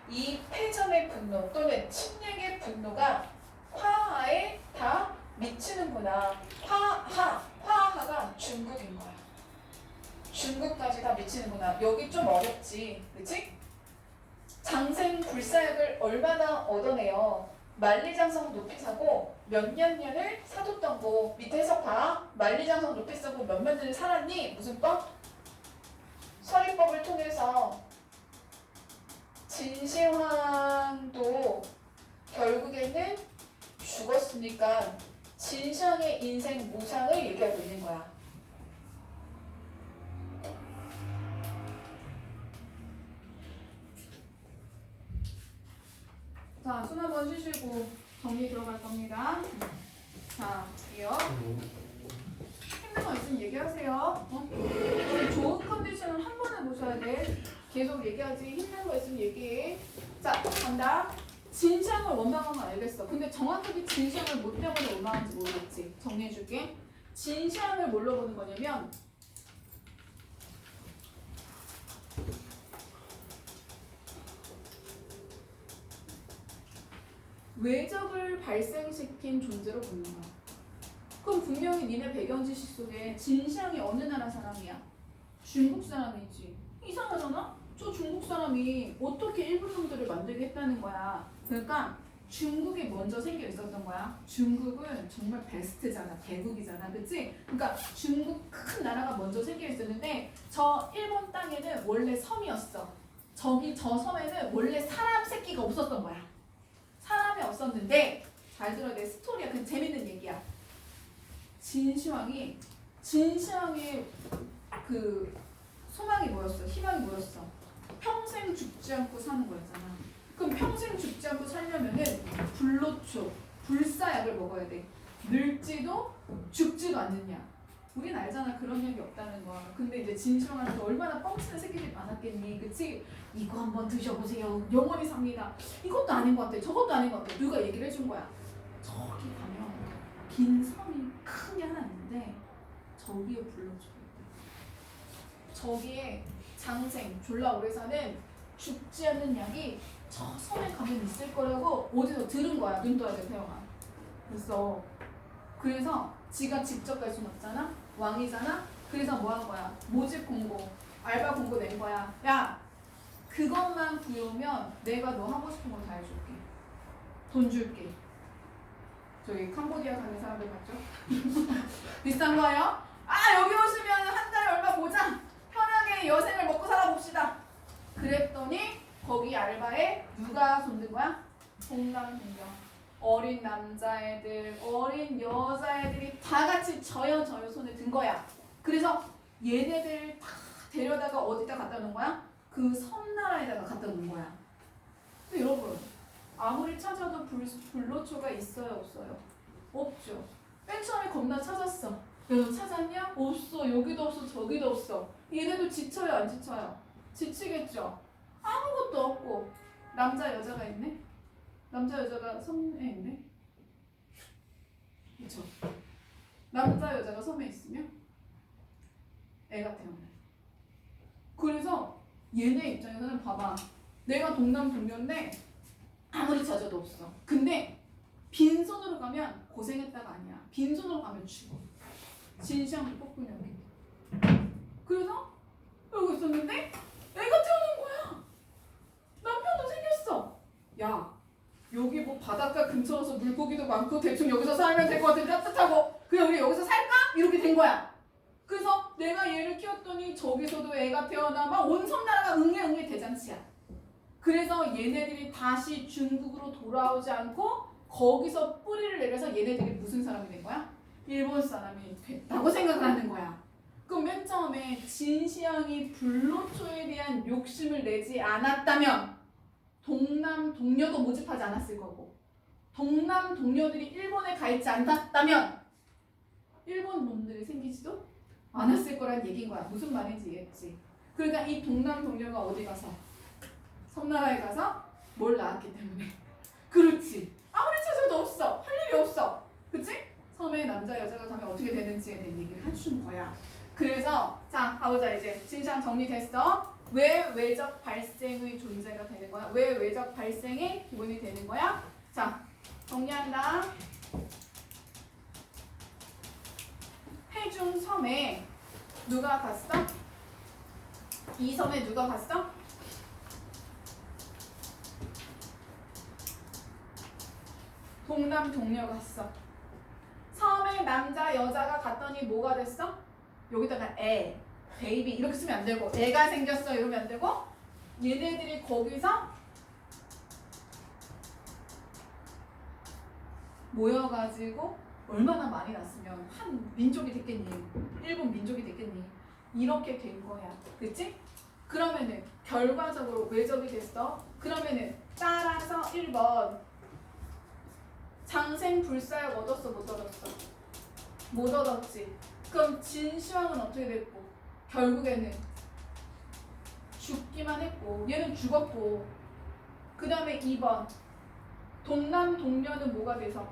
이 패전의 분노 또는 침략의 분노가 화하에 다 미치는구나. 화하가 중국인 거야. 중국까지 다 미치는구나. 여기 좀 어렵지, 그치? 장생 불사약을 얼마나 얻어내요. 만리장성 높이사고 몇 년을 사뒀던 거 밑에 해석 봐. 만리장성 높이사고 몇 년을 살았니? 무슨 법? 서리법을 통해서 진시황도 결국에는 죽었으니까 진시황의 인생 모상을 얘기하고 있는 거야. 자, 숨 한번 쉬시고 정리 들어갈 겁니다. 자, 이요. 힘든 거 있으면 얘기하세요. 좋은 컨디션을 한 번에 보셔야 돼. 계속 얘기하지. 힘든 거 있으면 얘기해. 자, 간다. 진시황을 원망한 건 알겠어. 근데 정확하게 진시황을 뭐 때문에 원망한지 모르겠지. 정리해줄게. 진시황을 뭘로 보는 거냐면 외적을 발생시킨 존재로 보는 거야. 그럼 분명히 니네 배경 지식 속에 진시황이 어느 나라 사람이야? 중국 사람이지. 이상하잖아? 저 중국 사람이 어떻게 일본 놈들을 만들게 했다는 거야. 그러니까 중국이 먼저 생겨 있었던 거야. 중국은 정말 베스트잖아. 대국이잖아. 그치? 그러니까 중국 큰 나라가 먼저 생겨 있었는데 저 일본 땅에는 원래 섬이었어. 저기 저 섬에는 원래 사람 새끼가 없었던 거야. 사람이 없었는데 잘 들어야 돼. 스토리야. 그 재밌는 얘기야. 진시황의 그 소망이 뭐였어? 희망이 뭐였어? 평생 죽지 않고 사는 거였잖아. 그럼 평생 죽지 않고 살려면은 불로초, 불사약을 먹어야 돼. 늙지도 죽지도 않느냐. 우린 알잖아. 그런 얘기 없다는 거야. 근데 이제 진시황한테 얼마나 뻥치는 새끼들이 많았겠니. 그치? 이거 한번 드셔보세요. 영원히 삽니다. 이것도 아닌 것 같아. 저것도 아닌 것 같아. 누가 얘기를 해준 거야. 저기 가면 긴 섬이 크게 하나 있는데 저기에 불러줘요. 저기에 장생, 졸라 오래 사는 죽지 않는 약이 저 섬에 가면 있을 거라고 어디서 들은 거야. 눈 떠야 돼, 태영아. 그래서 지가 직접 갈 순 없잖아. 왕이잖아. 그래서 뭐 한 거야? 모집 공고, 알바 공고 낸 거야. 야, 그것만 구해오면 내가 너 하고 싶은 거 다 해줄게. 돈 줄게. 저기 캄보디아 가는 사람들 맞죠? 비싼 거예요? 아, 여기 오시면 한 달에 얼마 보자. 편하게 여생을 먹고 살아봅시다. 그랬더니 거기 알바에 누가 손든 거야? 동남동녀. 어린 남자애들, 어린 여자애들이 다 같이 저요 손에 든 거야. 그래서 얘네들 다 데려다가 어디다 갖다 놓은 거야? 그 섬나라에다가 갖다 놓은 거야. 근데 여러분, 아무리 찾아도 불로초가 있어요, 없어요? 없죠. 맨 처음에 겁나 찾았어. 야, 너 찾았냐? 없어. 여기도 없어, 저기도 없어. 얘네도 지쳐요, 안 지쳐요? 지치겠죠. 아무것도 없고 남자 여자가 있네. 남자 여자가 섬에 있네. 그렇죠. 남자 여자가 섬에 있으면 애가 태어나. 그래서 얘네 입장에서는 봐봐. 내가 동남동녀인데 아무리 찾아도 없어. 근데 빈손으로 가면 고생했다가 아니야. 빈손으로 가면 죽어. 진시황을 뽑고 여기. 그래서 여기 있었는데 애가 태어난 거야. 남편도 생겼어. 야, 여기 뭐 바닷가 근처라서 물고기도 많고 대충 여기서 살면 될 것 같은데 따뜻하고 그냥 우리 여기서 살까? 이렇게 된 거야. 그래서 내가 얘를 키웠더니 저기서도 애가 태어나 막 온 섬나라가 응애 대잔치야. 그래서 얘네들이 다시 중국으로 돌아오지 않고 거기서 뿌리를 내려서 얘네들이 무슨 사람이 된 거야? 일본 사람이 됐다고 생각을 하는 거야. 그럼 맨 처음에 진시황이 불로초에 대한 욕심을 내지 않았다면 동남 동녀도 모집하지 않았을 거고, 동남 동녀들이 일본에 가 있지 않았다면 일본 놈들이 생기지도 않았을 거란 얘기인 거야. 무슨 말인지 이해했지? 그러니까 이 동남 동녀가 어디 가서? 섬나라에 가서 뭘 낳았기 때문에. 그렇지. 아무리 찾아도 없어. 할 일이 없어. 그치? 섬에 남자 여자가 가면 어떻게 되는지에 대한 얘기를 해주는 거야. 그래서 자, 가보자 이제. 진시황 정리됐어? 왜 외적 발생의 존재가 되는 거야? 왜 외적 발생의 기본이 되는 거야? 자, 정리한다. 해중 섬에 누가 갔어? 이 섬에 누가 갔어? 동남 동녀 갔어. 처음에 남자 여자가 갔더니 뭐가 됐어? 여기다가 애, 베이비 이렇게 쓰면 안 되고 애가 생겼어 이러면 안 되고 얘네들이 거기서 모여가지고 얼마나 많이 났으면 한 민족이 됐겠니? 일본 민족이 됐겠니? 이렇게 된 거야. 그치? 그러면은 결과적으로 외적이 됐어. 그러면은 따라서 1번 장생불사약 얻었어 못 얻었어? 못 얻었지. 그럼 진시황은 어떻게 됐고 결국에는 죽기만 했고 얘는 죽었고 그 다음에 2번 동남 동녀는 뭐가 돼서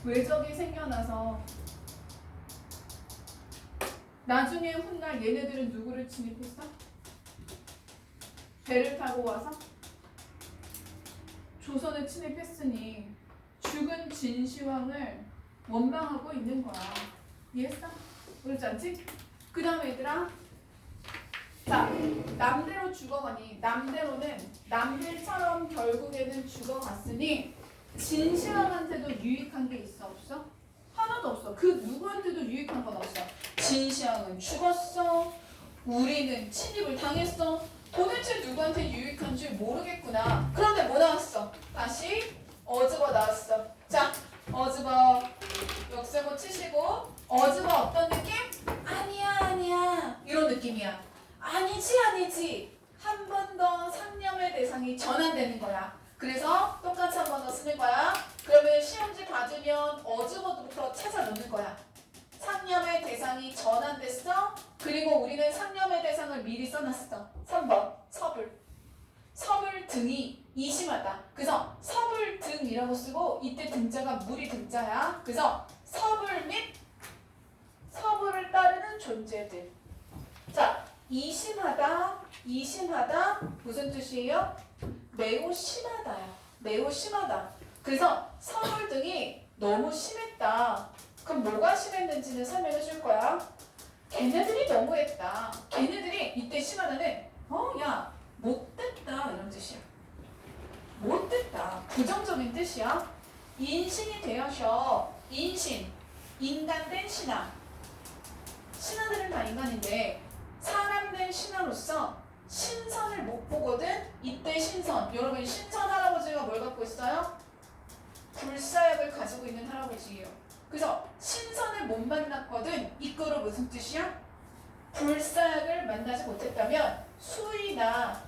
외적이 생겨나서 나중에 훗날 얘네들은 누구를 침입했어? 배를 타고 와서 조선을 침입했으니 죽은 진시황을 원망하고 있는 거야. 이해했어? 그렇지 않지? 그 다음에 얘들아 자 남대로 죽어가니 남대로는 남들처럼 결국에는 죽어갔으니 진시황한테도 유익한 게 있어 없어? 하나도 없어. 그 누구한테도 유익한 건 없어. 진시황은 죽었어. 우리는 침입을 당했어. 도대체 누구한테 유익한 줄 모르겠구나. 그런데 뭐 나왔어? 다시 어즈버 나왔어. 자, 어즈버 역세모 치시고 어즈버 어떤 느낌? 아니야 이런 느낌이야. 아니지 한 번 더 상념의 대상이 전환되는 거야. 그래서 똑같이 한 번 더 쓰는 거야. 그러면 시험지 받으면 어즈버부터 찾아 놓는 거야. 상념의 대상이 전환됐어. 그리고 우리는 상념의 대상을 미리 써놨어. 3번 서불. 서불 등이 이심하다. 그래서 서불 등이라고 쓰고 이때 등자가 물이 등자야. 그래서 서불 및 서불을 따르는 존재들. 자, 이심하다 무슨 뜻이에요? 매우 심하다야. 매우 심하다. 그래서 서불 등이 너무 심했다. 그럼 뭐가 심했는지는 설명해 줄 거야. 걔네들이 너무했다. 걔네들이 이때 심하다는 야 못됐다 이런 뜻이야. 못됐다. 부정적인 뜻이야. 인신이 되어셔. 인신. 인간 된 신하. 신하들은 다 인간인데 사람 된 신하로서 신선을 못 보거든. 이때 신선. 여러분 신선 할아버지가 뭘 갖고 있어요? 불사약을 가지고 있는 할아버지예요. 그래서 신선을 못 만났거든. 이거로 무슨 뜻이야? 불사약을 만나지 못했다면 수이나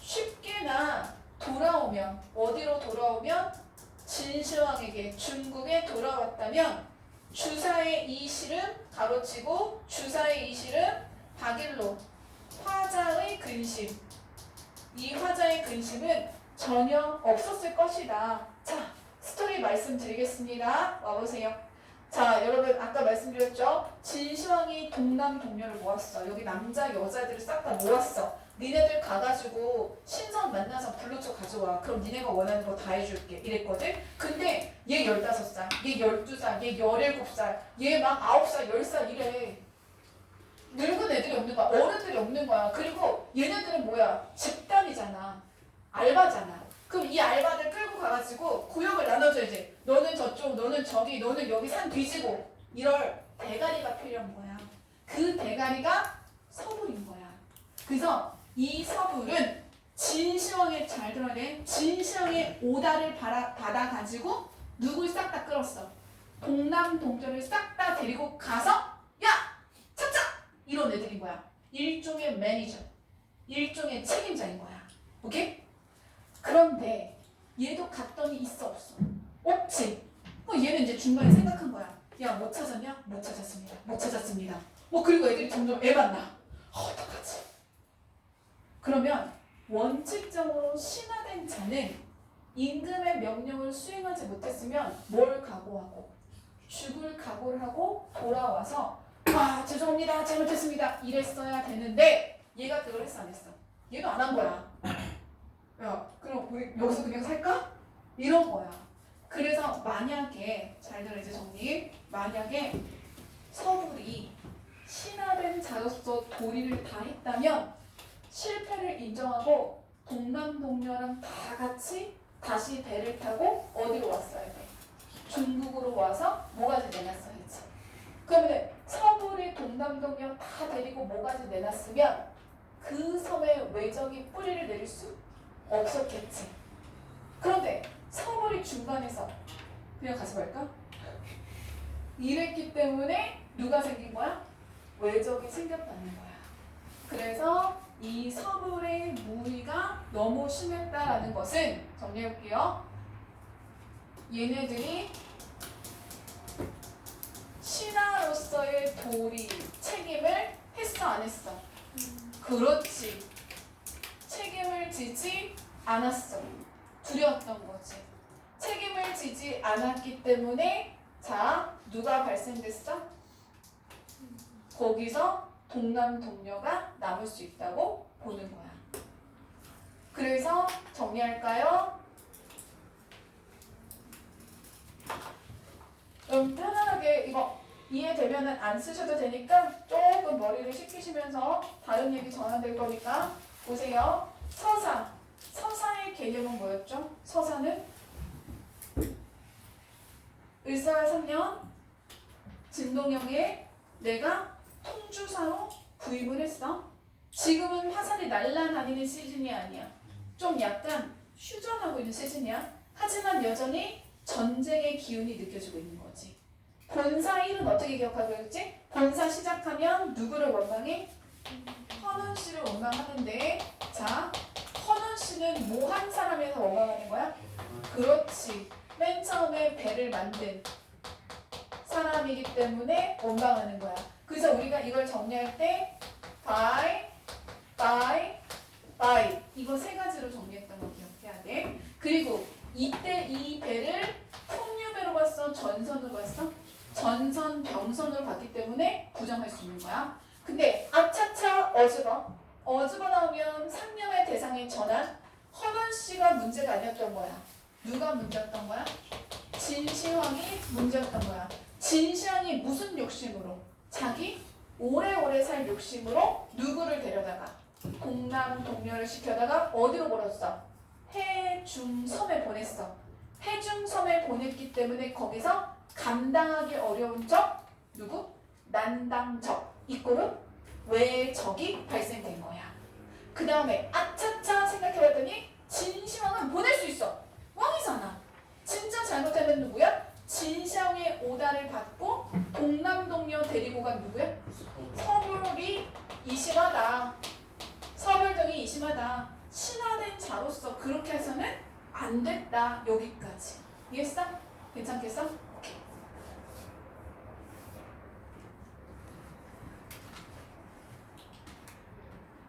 쉽게나 돌아오면 어디로 돌아오면 진시황에게 중국에 돌아왔다면 주사의 이실은 가로치고 주사의 이실은 박일로 화자의 근심. 이 화자의 근심은 전혀 없었을 것이다. 자, 스토리 말씀드리겠습니다. 와보세요. 자, 여러분 아까 말씀드렸죠? 진시황이 동남 동녀를 모았어. 여기 남자 여자들을 싹 다 모았어. 니네들 가가지고 신선 만나서 불로초 가져와. 그럼 니네가 원하는 거 다 해줄게. 이랬거든? 근데 얘 15살, 얘 12살, 얘 17살, 얘 막 9살, 10살 이래. 늙은 애들이 없는 거야. 어른들이 없는 거야. 그리고 얘네들은 뭐야? 집단이잖아. 알바잖아. 그럼 이 알바들 끌고 가가지고 구역을 나눠줘야지. 너는 저쪽, 너는 저기, 너는 여기 산 뒤지고. 이럴 대가리가 필요한 거야. 그 대가리가 서불인 거야. 그래서 이 서불은 진시황의 잘 들어야 돼. 진시황의 오다를 받아가지고 누굴 싹 다 끌었어. 동남 동녀를 싹 다 데리고 가서 야! 찾자! 이런 애들인 거야. 일종의 매니저. 일종의 책임자인 거야. 오케이? 그런데 얘도 갔더니 있어 없어? 없지. 얘는 이제 중간에 생각한 거야. 야, 못 찾았냐? 못 찾았습니다. 못 찾았습니다. 그리고 애들이 점점 애받나. 어떡하지? 그러면 원칙적으로 신화된 자는 임금의 명령을 수행하지 못했으면 뭘 각오하고? 죽을 각오를 하고 돌아와서 죄송합니다. 잘못했습니다. 이랬어야 되는데 얘가 그걸 했어 안 했어? 얘도 안 한 거야. 야, 그럼 우리 여기서 그냥 살까? 이런 거야. 그래서 만약에 잘 들어 이제 정리. 만약에 서불이 신하된 자로서 도리를 다 했다면 실패를 인정하고 동남 동녀랑 다 같이 다시 배를 타고 어디로 왔어야 돼? 중국으로 와서 모가지 내놨어야지. 그러면 서불이 동남동녀 다 데리고 모가지 내놨으면 그 섬에 외적이 뿌리를 내릴 수 없었겠지. 그런데 서불이 중간에서 그냥 가지 말까? 이랬기 때문에 누가 생긴 거야? 외적이 생겼다는 거야. 그래서 이 서불의 무위가 너무 심했다라는 것은 정리해볼게요. 얘네들이 신하로서의 도리, 책임을 했어 안 했어? 그렇지. 책임을 지지 않았어. 두려웠던 거지. 책임을 지지 않았기 때문에 자 누가 발생됐어? 거기서 동남동녀가 남을 수 있다고 보는 거야. 그래서 정리할까요? 편안하게 이거 이해되면은 안 쓰셔도 되니까 조금 머리를 식히시면서 다른 얘기 전환될 거니까 보세요. 서사. 서사의 개념은 뭐였죠? 서사는 을사삼년 진동영에 내가 통주사로 부임을 했어. 지금은 화살이 날아다니는 시즌이 아니야. 좀 약간 휴전하고 있는 시즌이야. 하지만 여전히 전쟁의 기운이 느껴지고 있는 거지. 본사 1은 어떻게 기억하고 있지? 본사 시작하면 누구를 원망해? 헌원 씨를 원망하는데 자, 헌원 씨는 뭐 한 사람에서 원망하는 거야? 그렇지. 맨 처음에 배를 만든 사람이기 때문에 원망하는 거야. 그래서 우리가 이걸 정리할 때 by 이거 세 가지로 정리했던 거 기억해야 돼. 그리고 이때 이 배를 풍류배로 봤어? 전선으로 봤어? 전선, 병선으로 봤기 때문에 부정할 수 있는 거야. 근데 아차차 어즈버 나오면 상념의 대상인 전한 헌원 씨가 문제가 아니었던 거야. 누가 문제였던 거야? 진시황이 문제였던 거야. 진시황이 무슨 욕심으로? 자기 오래오래 살 욕심으로 누구를 데려다가 동남동녀를 시켜다가 어디로 보냈어? 해중섬에 보냈어. 해중섬에 보냈기 때문에 거기서 감당하기 어려운 적 누구? 난당적 이꼬르 외적이 발생된 거야. 그 다음에 아차차 생각해봤더니 진시황은 보낼 수 있어. 왕이잖아. 진짜 잘못하면 누구야? 진시황의 오다를 받고 동남동녀 데리고 간 누구야? 서불이 이심하다. 서불등이 이심하다. 신하된 자로서 그렇게 해서는 안 됐다. 여기까지. 이해했어? 괜찮겠어? 오케이.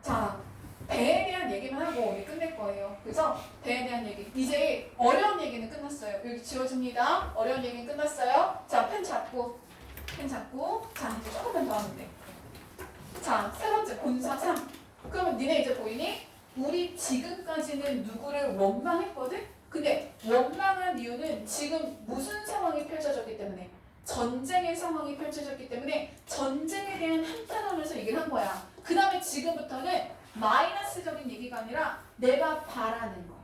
자, 배에 대한 얘기만 하고 우리 끝낼 거예요. 그래서 배에 대한 얘기. 이제 어려운 얘기는 끝났어요. 여기 지워줍니다. 어려운 얘기는 끝났어요. 자, 펜 잡고. 자, 이제 조금만 더 하면 돼. 자, 세 번째 본사 3. 그러면 니네 이제 보이니? 우리 지금까지는 누구를 원망했거든? 근데 원망한 이유는 지금 무슨 상황이 펼쳐졌기 때문에? 전쟁의 상황이 펼쳐졌기 때문에 전쟁에 대한 한탄하면서 얘기를 한 거야. 그 다음에 지금부터는 마이너스적인 얘기가 아니라 내가 바라는 거,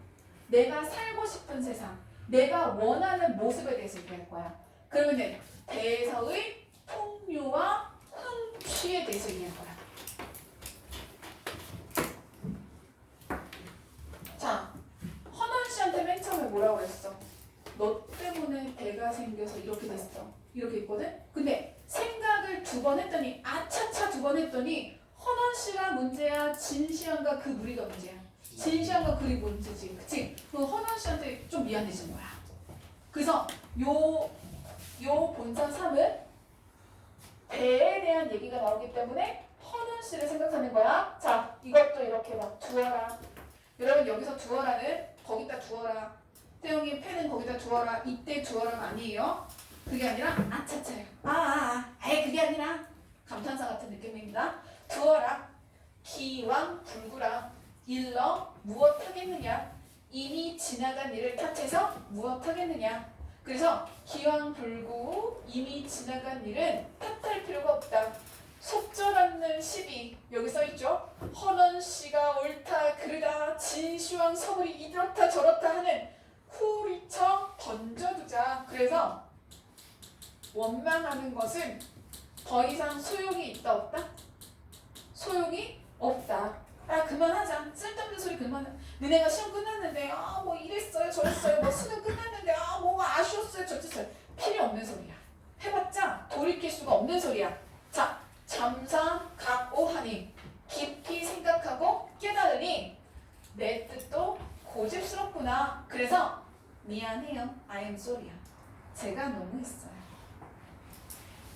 내가 살고 싶은 세상, 내가 원하는 모습에 대해서 얘기할 거야. 그러면 대서의 풍류와 흥취에 대해서 얘기할 거야. 자, 헌원 씨한테 맨 처음에 뭐라고 했어? 너 때문에 배가 생겨서 이렇게 됐어. 이렇게 있거든? 근데 생각을 두 번 했더니 아차차 두 번 했더니 헌원 씨가 문제야? 진시황과 그 무리가 문제야? 진시황과 그리 문제지. 그치? 그 헌원 씨한테 좀 미안해진 거야. 그래서 요 본사 3은 배에 대한 얘기가 나오기 때문에 헌원 씨를 생각하는 거야. 자, 이것도 이렇게 막 두어라. 여러분 여기서 두어라는 거기다 두어라. 태용이 펜은 거기다 두어라. 이때 두어라가 아니에요. 그게 아니라 아차차예요. 그게 아니라 감탄사 같은 느낌입니다. 두어라. 기왕 불구라. 일러 무엇 하겠느냐. 이미 지나간 일을 탓해서 무엇 하겠느냐. 그래서 기왕 불구 이미 지나간 일은 탓할 필요가 없다. 속절없는 시비 여기 써있죠. 헌원 씨가 옳다 그르다 진시황 서울이 이렇다 저렇다 하는 후리쳐 던져두자. 그래서 원망하는 것은 더 이상 소용이 있다 없다? 소용이 없다. 아 그만하자. 쓸데없는 소리 그만해. 너네가 시험 끝났는데 뭐 이랬어요 저랬어요 뭐 수능 끝났는데 뭐가 아쉬웠어요 저랬어요. 필요 없는 소리야. 해봤자 돌이킬 수가 없는 소리야. 자 잠상각오하니 깊이 생각하고 깨달으니 내 뜻도 고집스럽구나. 그래서 미안해요. I am sorry야. 제가 너무했어요.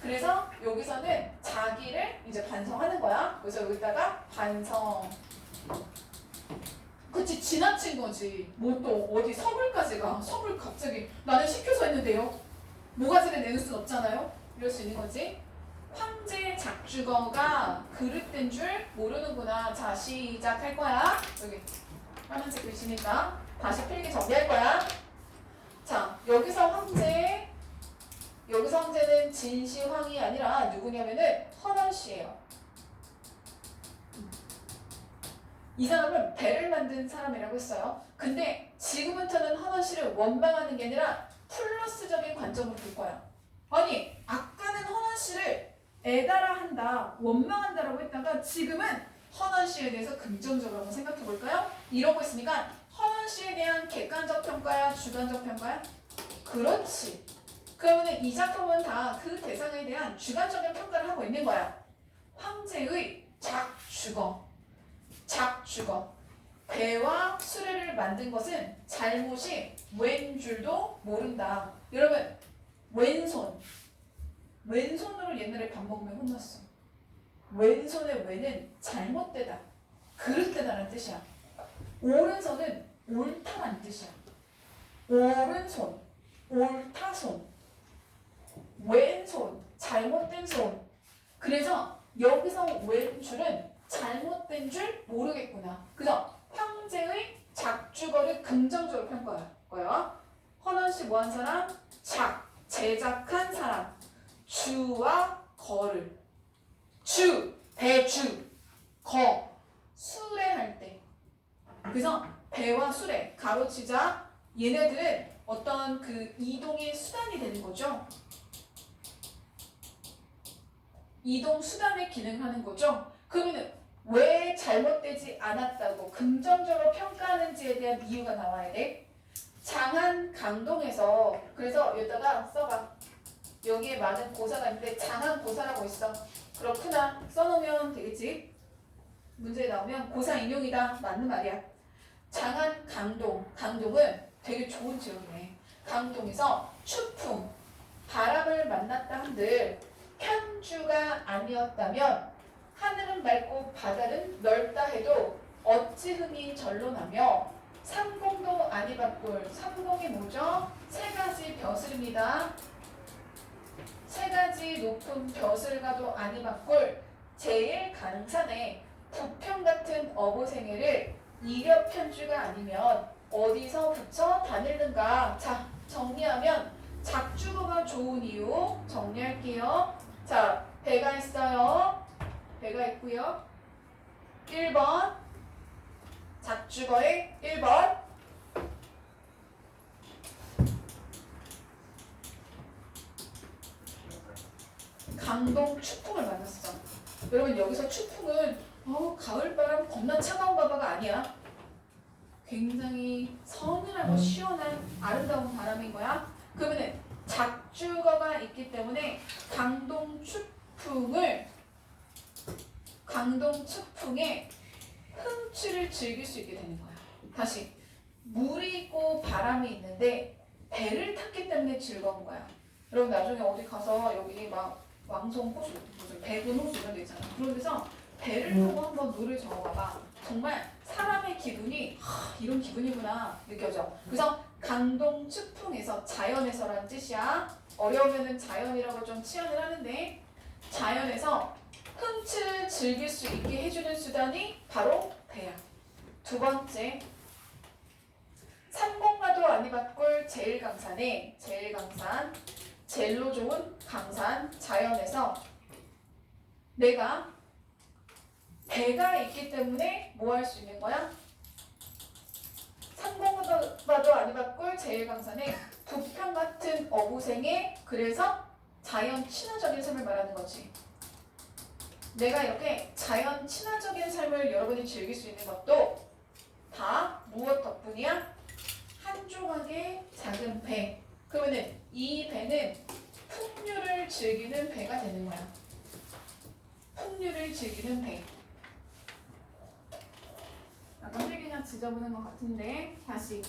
그래서 여기서는 자기를 이제 반성하는 거야. 그래서 여기다가 반성. 그치 지나친 거지. 뭐 또 어디 서울까지 가. 서울 갑자기 나는 시켜서 했는데요. 모가지를 내놓을 순 없잖아요. 이럴 수 있는 거지. 황제 작주거가 그릇된 줄 모르는구나. 자 시작할 거야. 여기 빨간색 글씨니까 다시 필기 정리할 거야. 자 여기서 황제는 진시황이 아니라 누구냐면은 헌원씨예요. 이 사람은 배를 만든 사람이라고 했어요. 근데 지금부터는 헌원씨를 원망하는 게 아니라 플러스적인 관점으로 볼 거야. 아니 아까는 헌원씨를 애달아 한다, 원망한다라고 했다가 지금은 헌원씨에 대해서 긍정적으로 한번 생각해 볼까요? 이러고 있으니까 헌원씨에 대한 객관적 평가야, 주관적 평가야? 그렇지. 그러면 이 작품은 다 그 대상에 대한 주관적인 평가를 하고 있는 거야. 황제의 작주거. 배와 수레를 만든 것은 잘못이 웬 줄도 모른다. 여러분 왼손으로 옛날에 밥 먹으면 혼났어. 왼손의 왼은 잘못되다, 그릇되다라는 뜻이야. 오른손은 옳다라는 뜻이야. 오른손, 옳다손, 왼손, 잘못된 손. 그래서 여기서 왼줄은 잘못된 줄 모르겠구나. 그래서 황제의 작주거를 긍정적으로 평가할 거야. 헌원씨 뭐한 사람? 제작한 사람. 주와 거를. 배주, 수레할 때. 그래서 배와 수레, 가로치자, 얘네들은 어떤 그 이동의 수단이 되는 거죠. 이동 수단의 기능을 하는 거죠. 그러면 왜 잘못되지 않았다고 긍정적으로 평가하는지에 대한 이유가 나와야 돼. 장안 강동에서, 그래서 여기다가 써봐. 여기에 많은 고사가 있는데 장안 고사라고 있어. 그렇구나. 써놓으면 되겠지. 문제에 나오면 고사 인용이다. 맞는 말이야. 장안 강동은 되게 좋은 지역이네. 강동에서 추풍, 바람을 만났다 한들 편주가 아니었다면 하늘은 맑고 바다는 넓다 해도 어찌 흠이 절로 나며 삼공도 아니 바꿀. 삼공이 뭐죠? 세 가지 벼슬입니다. 세 가지 높은 벼슬과도 아니 바꿀 제일 강산에 부평 같은 어보생애를 이력 편주가 아니면 어디서 붙여 다닐는가. 자 정리하면 작주거가 좋은 이유 정리할게요. 자 배가 있어요. 배가 있고요. 1번 작주거의 1번 강동 추풍을 만났어. 여러분 여기서 추풍은 가을바람 겁나 차가운 바다가 아니야. 굉장히 서늘하고 시원한 아름다운 바람인 거야. 그러면 작주거가 있기 때문에 강동 추풍의 흥취를 즐길 수 있게 되는 거야. 다시 물이 있고 바람이 있는데 배를 탔기 때문에 즐거운 거야. 여러분 나중에 어디 가서 여기 막 왕송 호수, 무슨 백운 호수 이런 데 있잖아. 그런 데서 배를 타고 한번 노를 저어봐봐. 정말 사람의 기분이 이런 기분이구나 느껴져. 그래서 강동 추풍에서, 자연에서라는 뜻이야. 어려우면은 자연이라고 좀 치환을 하는데, 자연에서 흥취를 즐길 수 있게 해주는 수단이 바로 배야. 두 번째, 삼공가도 아니 바꿀 제일강산에, 제일강산, 젤로 좋은 강산, 자연에서 내가 배가 있기 때문에 뭐 할 수 있는 거야? 삼공가도 아니 바꿀 제일강사는 부평 같은 어부생의 그래서 자연 친화적인 삶을 말하는 거지. 내가 이렇게 자연 친화적인 삶을 여러분이 즐길 수 있는 것도 다 무엇 덕분이야? 한 조각의 작은 배. 그러면은 이 배는 풍류를 즐기는 배가 되는 거야. 풍류를 즐기는 배. 약간 그냥 지저분한 것 같은데 다시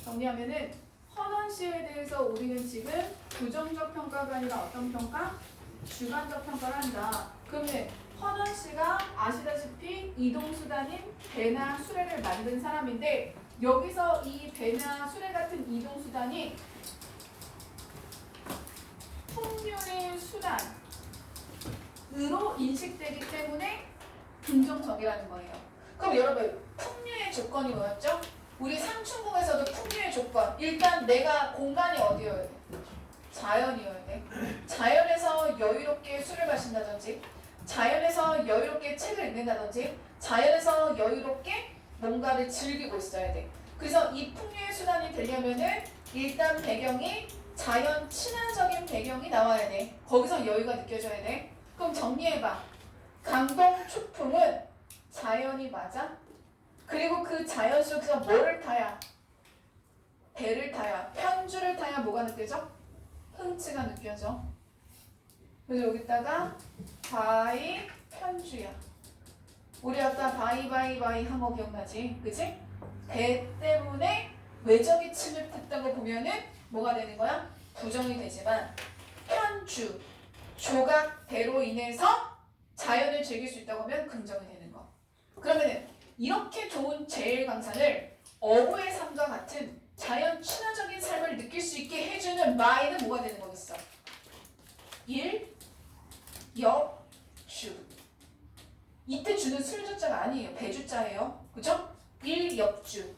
정리하면은 헌원 씨에 대해서 우리는 지금 부정적 평가가 아니라 어떤 평가? 주관적 평가를 한다. 그러면 헌원 씨가 아시다시피 이동수단인 배나 수레를 만든 사람인데 여기서 이 배나 수레 같은 이동수단이 풍류의 수단으로 인식되기 때문에 긍정적이라는 거예요. 그럼 여러분 풍류의 조건이 뭐였죠? 우리 상충공에서도 풍류의 조건 일단 내가 공간이 어디여야 돼? 자연이어야 돼. 자연에서 여유롭게 술을 마신다든지 자연에서 여유롭게 책을 읽는다든지 자연에서 여유롭게 뭔가를 즐기고 있어야 돼. 그래서 이 풍류의 수단이 되려면은 일단 배경이 자연 친화적인 배경이 나와야 돼. 거기서 여유가 느껴져야 돼. 그럼 정리해봐. 강동 초풍은 자연이 맞아? 그리고 그 자연 속에서 뭐를 타야? 배를 타야, 편주를 타야 뭐가 느껴져? 흥취가 느껴져. 그래서 여기다가 바이 편주야. 우리 아까 바이 한 거 기억나지? 그치? 배 때문에 외적이 침입했던 거 보면은 뭐가 되는 거야? 부정이 되지만 편주, 조각 배로 인해서 자연을 즐길 수 있다고 하면 긍정이 되는 거. 그러면은 이렇게 좋은 제일강산을 어부의 삶과 같은 자연 친화적인 삶을 느낄 수 있게 해주는 마이는 뭐가 되는 거겠어? 일, 역, 주. 이때 주는 술주자가 아니에요. 배주자예요. 그죠? 일, 역, 주.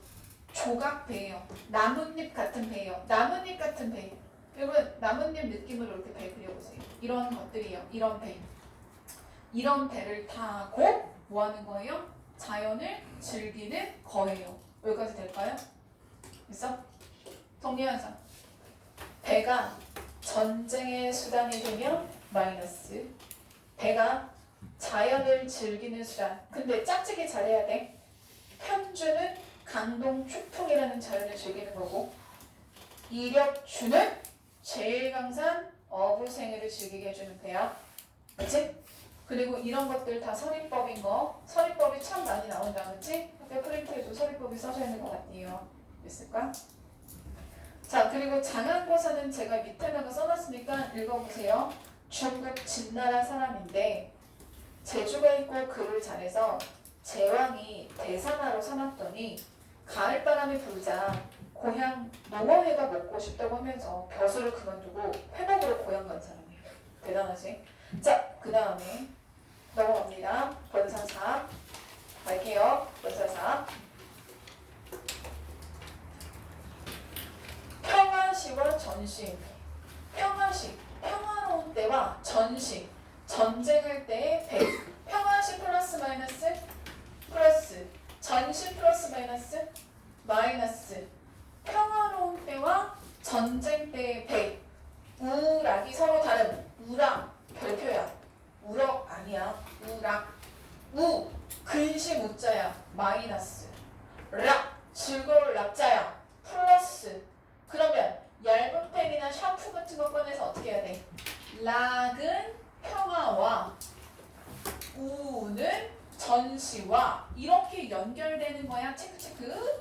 조각 배예요. 나뭇잎 같은 배예요. 나뭇잎 같은 배. 여러분 나뭇잎 느낌으로 이렇게 배 그려보세요. 이런 것들이에요. 이런 배. 이런 배를 타고 뭐 하는 거예요? 자연을 즐기는 거예요. 여기까지 될까요? 됐어? 정리하자. 배가 전쟁의 수단이 되면 마이너스. 배가 자연을 즐기는 수단. 근데 짝짓기 잘해야 돼. 편주는 강동 초풍이라는 자연을 즐기는 거고 이력주는 제일강산 어부생애를 즐기게 해주는 배야. 그치? 그리고 이런 것들 다 서리법인 거. 서리법이 참 많이 나온다. 그치? 학교 프린트에도 서리법이 써져 있는 것 같네요. 됐을까? 자, 그리고 장안고사는 제가 밑에다가 써놨으니까 읽어보세요. 중국 진나라 사람인데 재주가 있고 글을 잘해서 제왕이 대사나로 삼았더니 가을바람이 불자 고향 농어회가 먹고 싶다고 하면서 벼슬을 그만두고 회복으로 고향 간 사람이에요. 대단하지? 자, 그 다음에 넘어갑니다. 본상 4 갈게요. 본상 4 평화시와 전시. 평화시, 평화로운 때와 전시, 전쟁할 때의 배. 평화시 플러스 마이너스 플러스, 전시 플러스 마이너스 마이너스. 평화로운 때와 전쟁 때의 배. 우락이 서로 다른. 우락 별표야. 우럭 아니야. 우락. 우 근심 우자야. 마이너스. 락 즐거울 락자야. 플러스. 그러면 얇은 펜이나 샤프 같은 거 꺼내서 어떻게 해야 돼? 락은 평화와 우는 전시와 이렇게 연결되는 거야. 체크.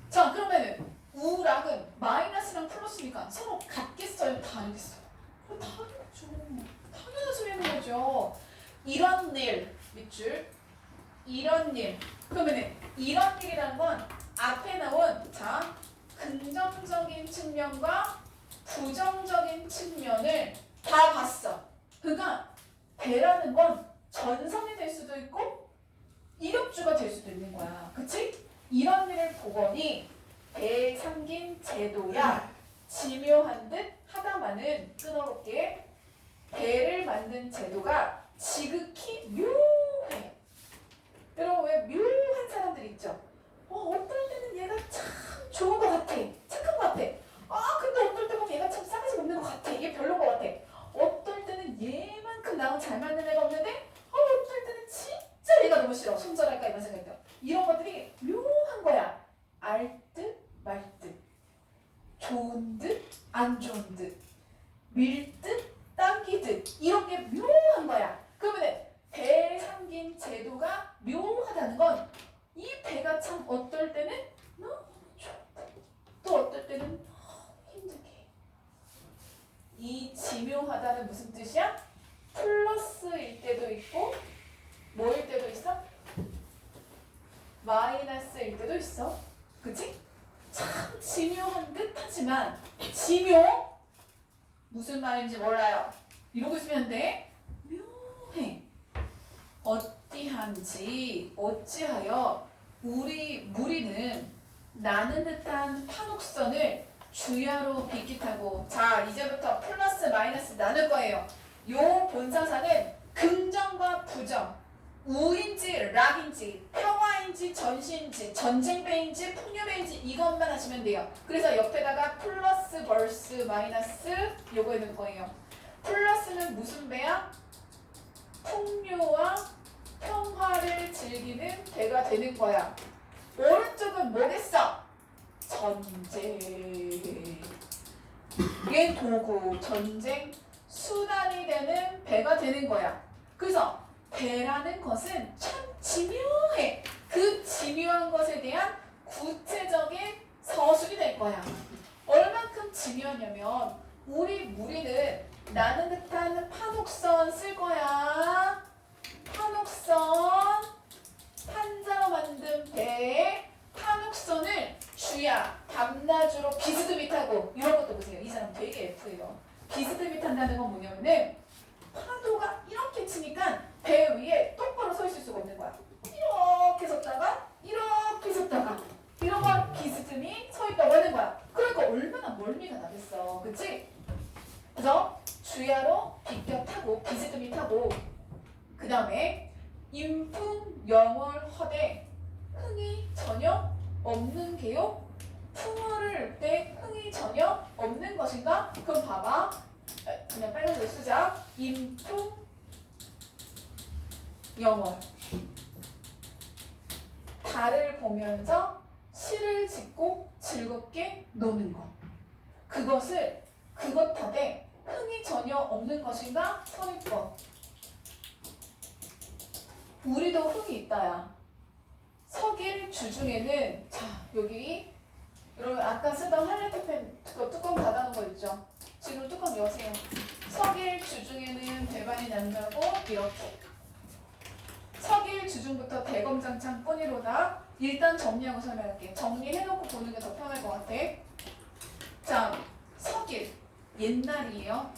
자, 그러면은 우락은 마이너스랑 플러스니까 서로 같겠어요? 다르겠어요? 다르겠죠. 당연한 소리 하는 거죠. 이런 일, 밑줄. 이런 일. 그러면은 이런 일이라는 건 앞에 나온 자 긍정적인 측면과 부정적인 측면을 다 봤어. 그러니까 배라는 건 전선이 될 수도 있고 이력주가 될 수도 있는 거야. 그치? 이런 일을 보거니 배에 삼긴 제도야 지묘한 듯 하다마는 끊어볼게. 배를 만든 제도가 지극히 묘해. 여러분 왜 묘한 사람들 있죠? 어떨 때는 얘가 참 좋은 것 같아. 밀듯 당기듯 이렇게 묘한 거야. 그러면 배 삼긴 제도가 묘하다는 건 이 배가 참 어떨 때는 너무 좋다. 또 어떨 때는 너무 힘들게. 이 지묘하다는 무슨 뜻이야? 플러스일 때도 있고 뭐일 때도 있어? 마이너스일 때도 있어. 그치? 참 지묘한 듯 하지만 지묘? 무슨 말인지 몰라요. 이러고 있으면 돼? 묘해. 어찌한지 어찌하여 무리는 나는 듯한 판옥선을 주야로 빗깃하고. 자, 이제부터 플러스 마이너스 나눌 거예요. 요 본사사는 긍정과 부정, 우인지 락인지 평화인지 전시인지 전쟁배인지 풍요배인지 이것만 하시면 돼요. 그래서 옆에다가 플러스 벌스 마이너스 요거 넣을 거예요. 플러스는 무슨 배야? 풍요와 평화를 즐기는 배가 되는 거야. 오른쪽은 뭐겠어? 전쟁. 얘 도구, 전쟁, 수단이 되는 배가 되는 거야. 그래서 배라는 것은 참 지묘해. 그 지묘한 것에 대한 구체적인 서술이 될 거야. 얼만큼 지묘하냐면 무리는 나는 듯한 판옥선 쓸 거야. 판옥선, 판자로 만든 배에 판옥선을 주야, 밤낮으로 비스듬히 타고. 이런 것도 보세요. 이 사람 되게 F예요. 비스듬히 탄다는 건 뭐냐면은 파도가 이렇게 치니까 배 위에 똑바로 서 있을 수가 없는 거야. 이렇게 섰다가 이렇게 섰다가 이런 걸 비스듬히 서 있다고 하는 거야. 그러니까 얼마나 멀미가 나겠어. 그치? 그래서 주야로 비껴 타고 비스듬히 타고, 그 다음에 인풍영월허대 흥이 전혀 없는 게요. 풍어를 때 흥이 전혀 없는 것인가? 그럼 봐봐. 그냥 빨간색 쓰자. 인풍영월. 달을 보면서 시를 짓고 즐겁게 노는 것. 그것하되 흥이 전혀 없는 것인가? 서윗법. 우리도 흥이 있다야. 서길 주중에는, 자, 여기 여러분 아까 쓰던 하이라이트 펜 뚜껑 닫아놓은 거 있죠? 지금 뚜껑 여세요. 서길 주중에는 배반이 남자고 이렇게. 서길 주중부터 대검장창 뿐이로다. 일단 정리하고 설명할게. 정리해놓고 보는 게 더 편할 것 같아. 자, 서길 옛날이에요.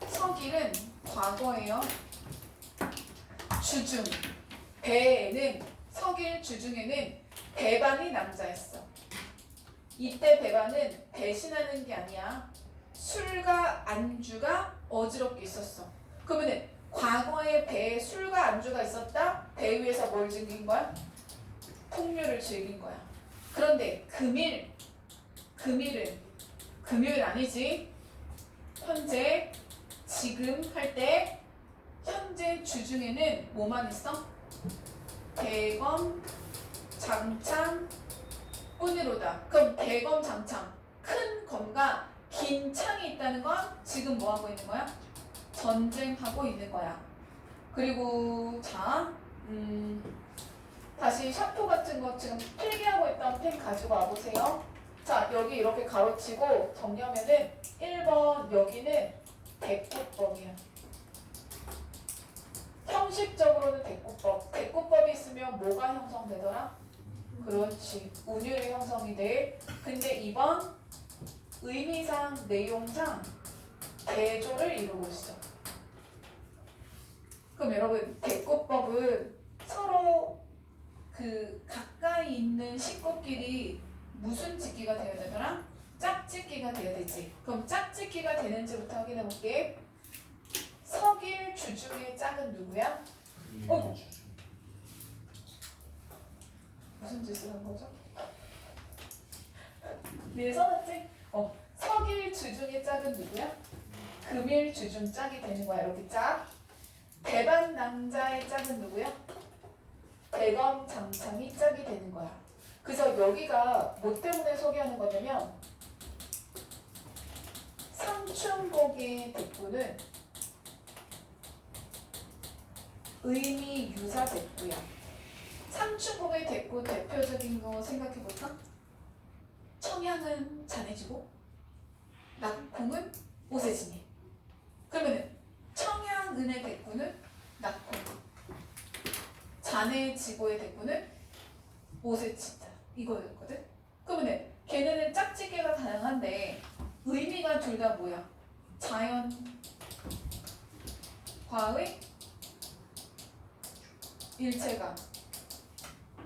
서길은 과거예요. 주중 서길 주중에는 배반이 남자였어. 이때 배반은 대신하는 게 아니야. 술과 안주가 어지럽게 있었어. 그러면은 과거에 배에 술과 안주가 있었다. 배 위에서 뭘 즐긴 거야? 풍류를 즐긴 거야. 그런데 금요일 아니지. 지금 할 때 현재 주중에는 뭐만 있어? 대검, 장창, 뿐이로다. 그럼 대검, 장창, 큰 검과 긴 창이 있다는 건 지금 뭐 하고 있는 거야? 전쟁하고 있는 거야. 그리고 자, 다시 샤프 같은 거 지금 필기하고 있던 펜 가지고 와보세요. 자, 여기 이렇게 가로치고 정리하면은 1번 여기는 대꾸법이야. 형식적으로는 대꾸법. 대꾸법이 있으면 뭐가 형성되더라? 그렇지. 운율이 형성이 돼. 근데 2번 의미상, 내용상 대조를 이루고 있어. 그럼 여러분 대꾸법은 서로 가까이 있는 식구끼리 무슨 찍기가 되어야 되더라? 짝짓기가 되어야 되지. 그럼 짝짓기가 되는지부터 확인해 볼게. 서길 주중의 짝은 누구야? 무슨 짓을 한 거죠? 위에 써놨지? 서길 주중의 짝은 누구야? 금일 주중 짝이 되는 거야. 여기 짝. 대반 낭자의 짝은 누구야? 대검 장창이 짝이 되는 거야. 그래서 여기가 뭐 때문에 소개하는 거냐면 상충곡의 대꾸는 의미 유사 대꾸야. 상충곡의 대꾸 대표적인 거 생각해볼까? 청양은 잔해지고 낙콩은 오세지니. 그러면은 청양은의 대꾸는 낙콩, 잔해지고의 대꾸는 오세지다 이거였거든. 그러면은 걔네는 짝짓기가 가능한데 의미가 둘 다 뭐야? 자연과의 일체감.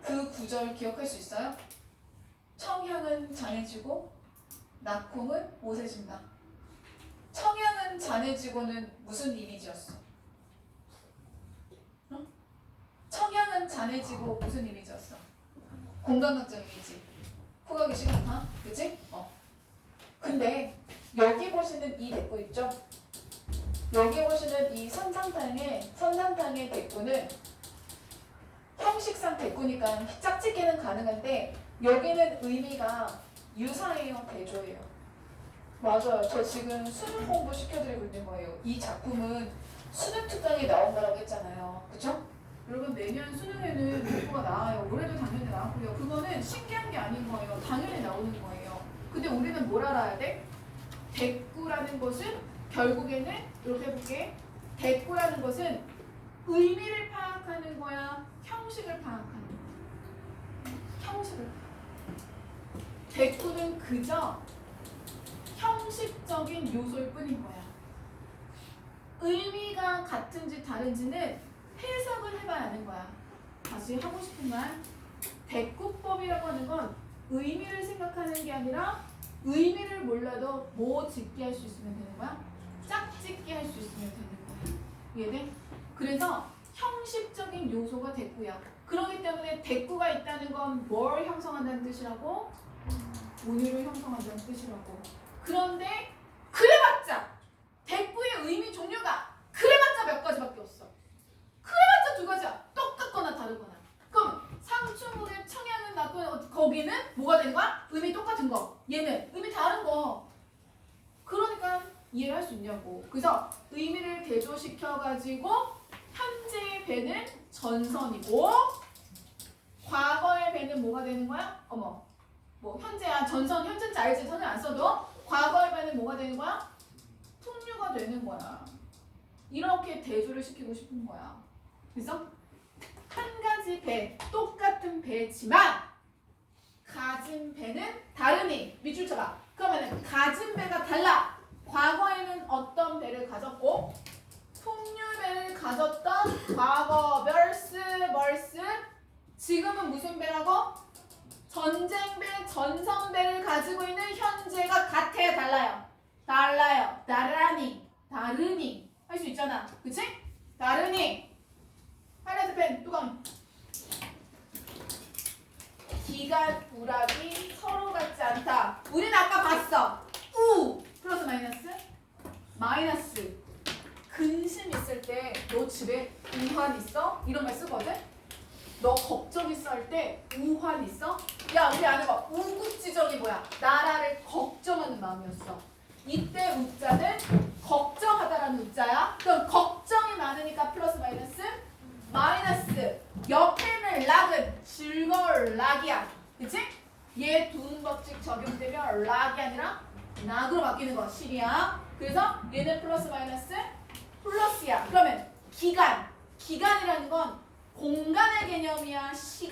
그 구절 기억할 수 있어요? 청향은 잔해지고 낙콩은 오세진다. 청향은 잔해지고는 무슨 이미지였어? 어? 청향은 잔해지고 무슨 이미지였어? 공간각적 이미지. 후각이 시간타? 그치? 근데 여기 보시는 이 대꾸 있죠? 여기 보시는 이 선상탕의 대꾸는 형식상 대꾸니까 짝짓기는 가능한데 여기는 의미가 유사해요, 대조예요. 맞아요. 저 지금 수능 공부 시켜드리고 있는 거예요. 이 작품은 수능 특강에 나온다고 했잖아요. 그쵸? 여러분 내년 수능에는 대꾸가 나와요. 올해도 당연히 나왔고요. 그거는 신기한 게 아닌 거예요. 당연히 나오는 거예요. 근데 우리는 뭘 알아야 돼? 대꾸라는 것은 결국에는 이렇게 해볼게. 대꾸라는 것은 의미를 파악하는 거야? 형식을 파악하는 거야? 형식을. 대꾸는 그저 형식적인 요소일 뿐인 거야. 의미가 같은지 다른지는 해석을 해봐야 하는 거야. 다시 하고 싶은 말. 대꾸법이라고 하는 건 의미를 생각하는 게 아니라 의미를 몰라도 뭐 짓기 할 수 있으면 되는 거야? 짝짓기 할 수 있으면 되는 거야. 이해돼? 그래서 형식적인 요소가 대꾸야. 그렇기 때문에 대꾸가 있다는 건 뭘 형성한다는 뜻이라고? 운율을 형성한다는 뜻이라고. 그런데 그래봤자 대꾸의 의미 종류가 그래봤자 몇 가지밖에 없어. 그래봤자 두 가지야. 똑같거나 다르거나. 그럼 상충곡의 청양은 낙콩 거기는 뭐가 되는 거야? 의미 똑같은 거. 얘는 의미 다른 거. 그러니까 이해를 할 수 있냐고. 그래서 의미를 대조시켜가지고 현재의 배는 전선이고 과거의 배는 뭐가 되는 거야? 뭐 현재야 전선 현재인지 알지? 선을 안 써도 과거의 배는 뭐가 되는 거야? 풍류가 되는 거야. 이렇게 대조를 시키고 싶은 거야. 그래서 한 가지 배, 똑같은 배지만 가진 배는 다르니. 밑줄 쳐봐. 그러면은 가진 배가 달라. 과거에는 어떤 배를 가졌고 풍류배를 가졌던 과거 벌스 지금은 무슨 배라고? 전쟁배, 전선배를 가지고 있는 현재가 같아요, 달라요. 다르니 할 수 있잖아. 그치? 다르니. 하이라이트 펜 뚜껑. 기간 우락이 서로 같지 않다. 우리는 아까 봤어. 우 플러스 마이너스. 근심 있을 때 너 집에 우환 있어? 이런 말 쓰거든? 너 걱정 있어 할 때 우환 있어? 야, 우리 아는 거 우국지정이 뭐야? 나라를 걱정하는 마음이었어. 이때 우자는 걱정하다라는 우자야. 그럼 걱정이 많으니까 플러스 마이너스. 옆에는 락은 즐거울 락이야. 그치? 얘 두음 법칙 적용되면 락이 아니라 낙으로 바뀌는 거 실이야. 그래서 얘는 플러스야. 그러면 기간이라는 건 공간의 개념이야, 시간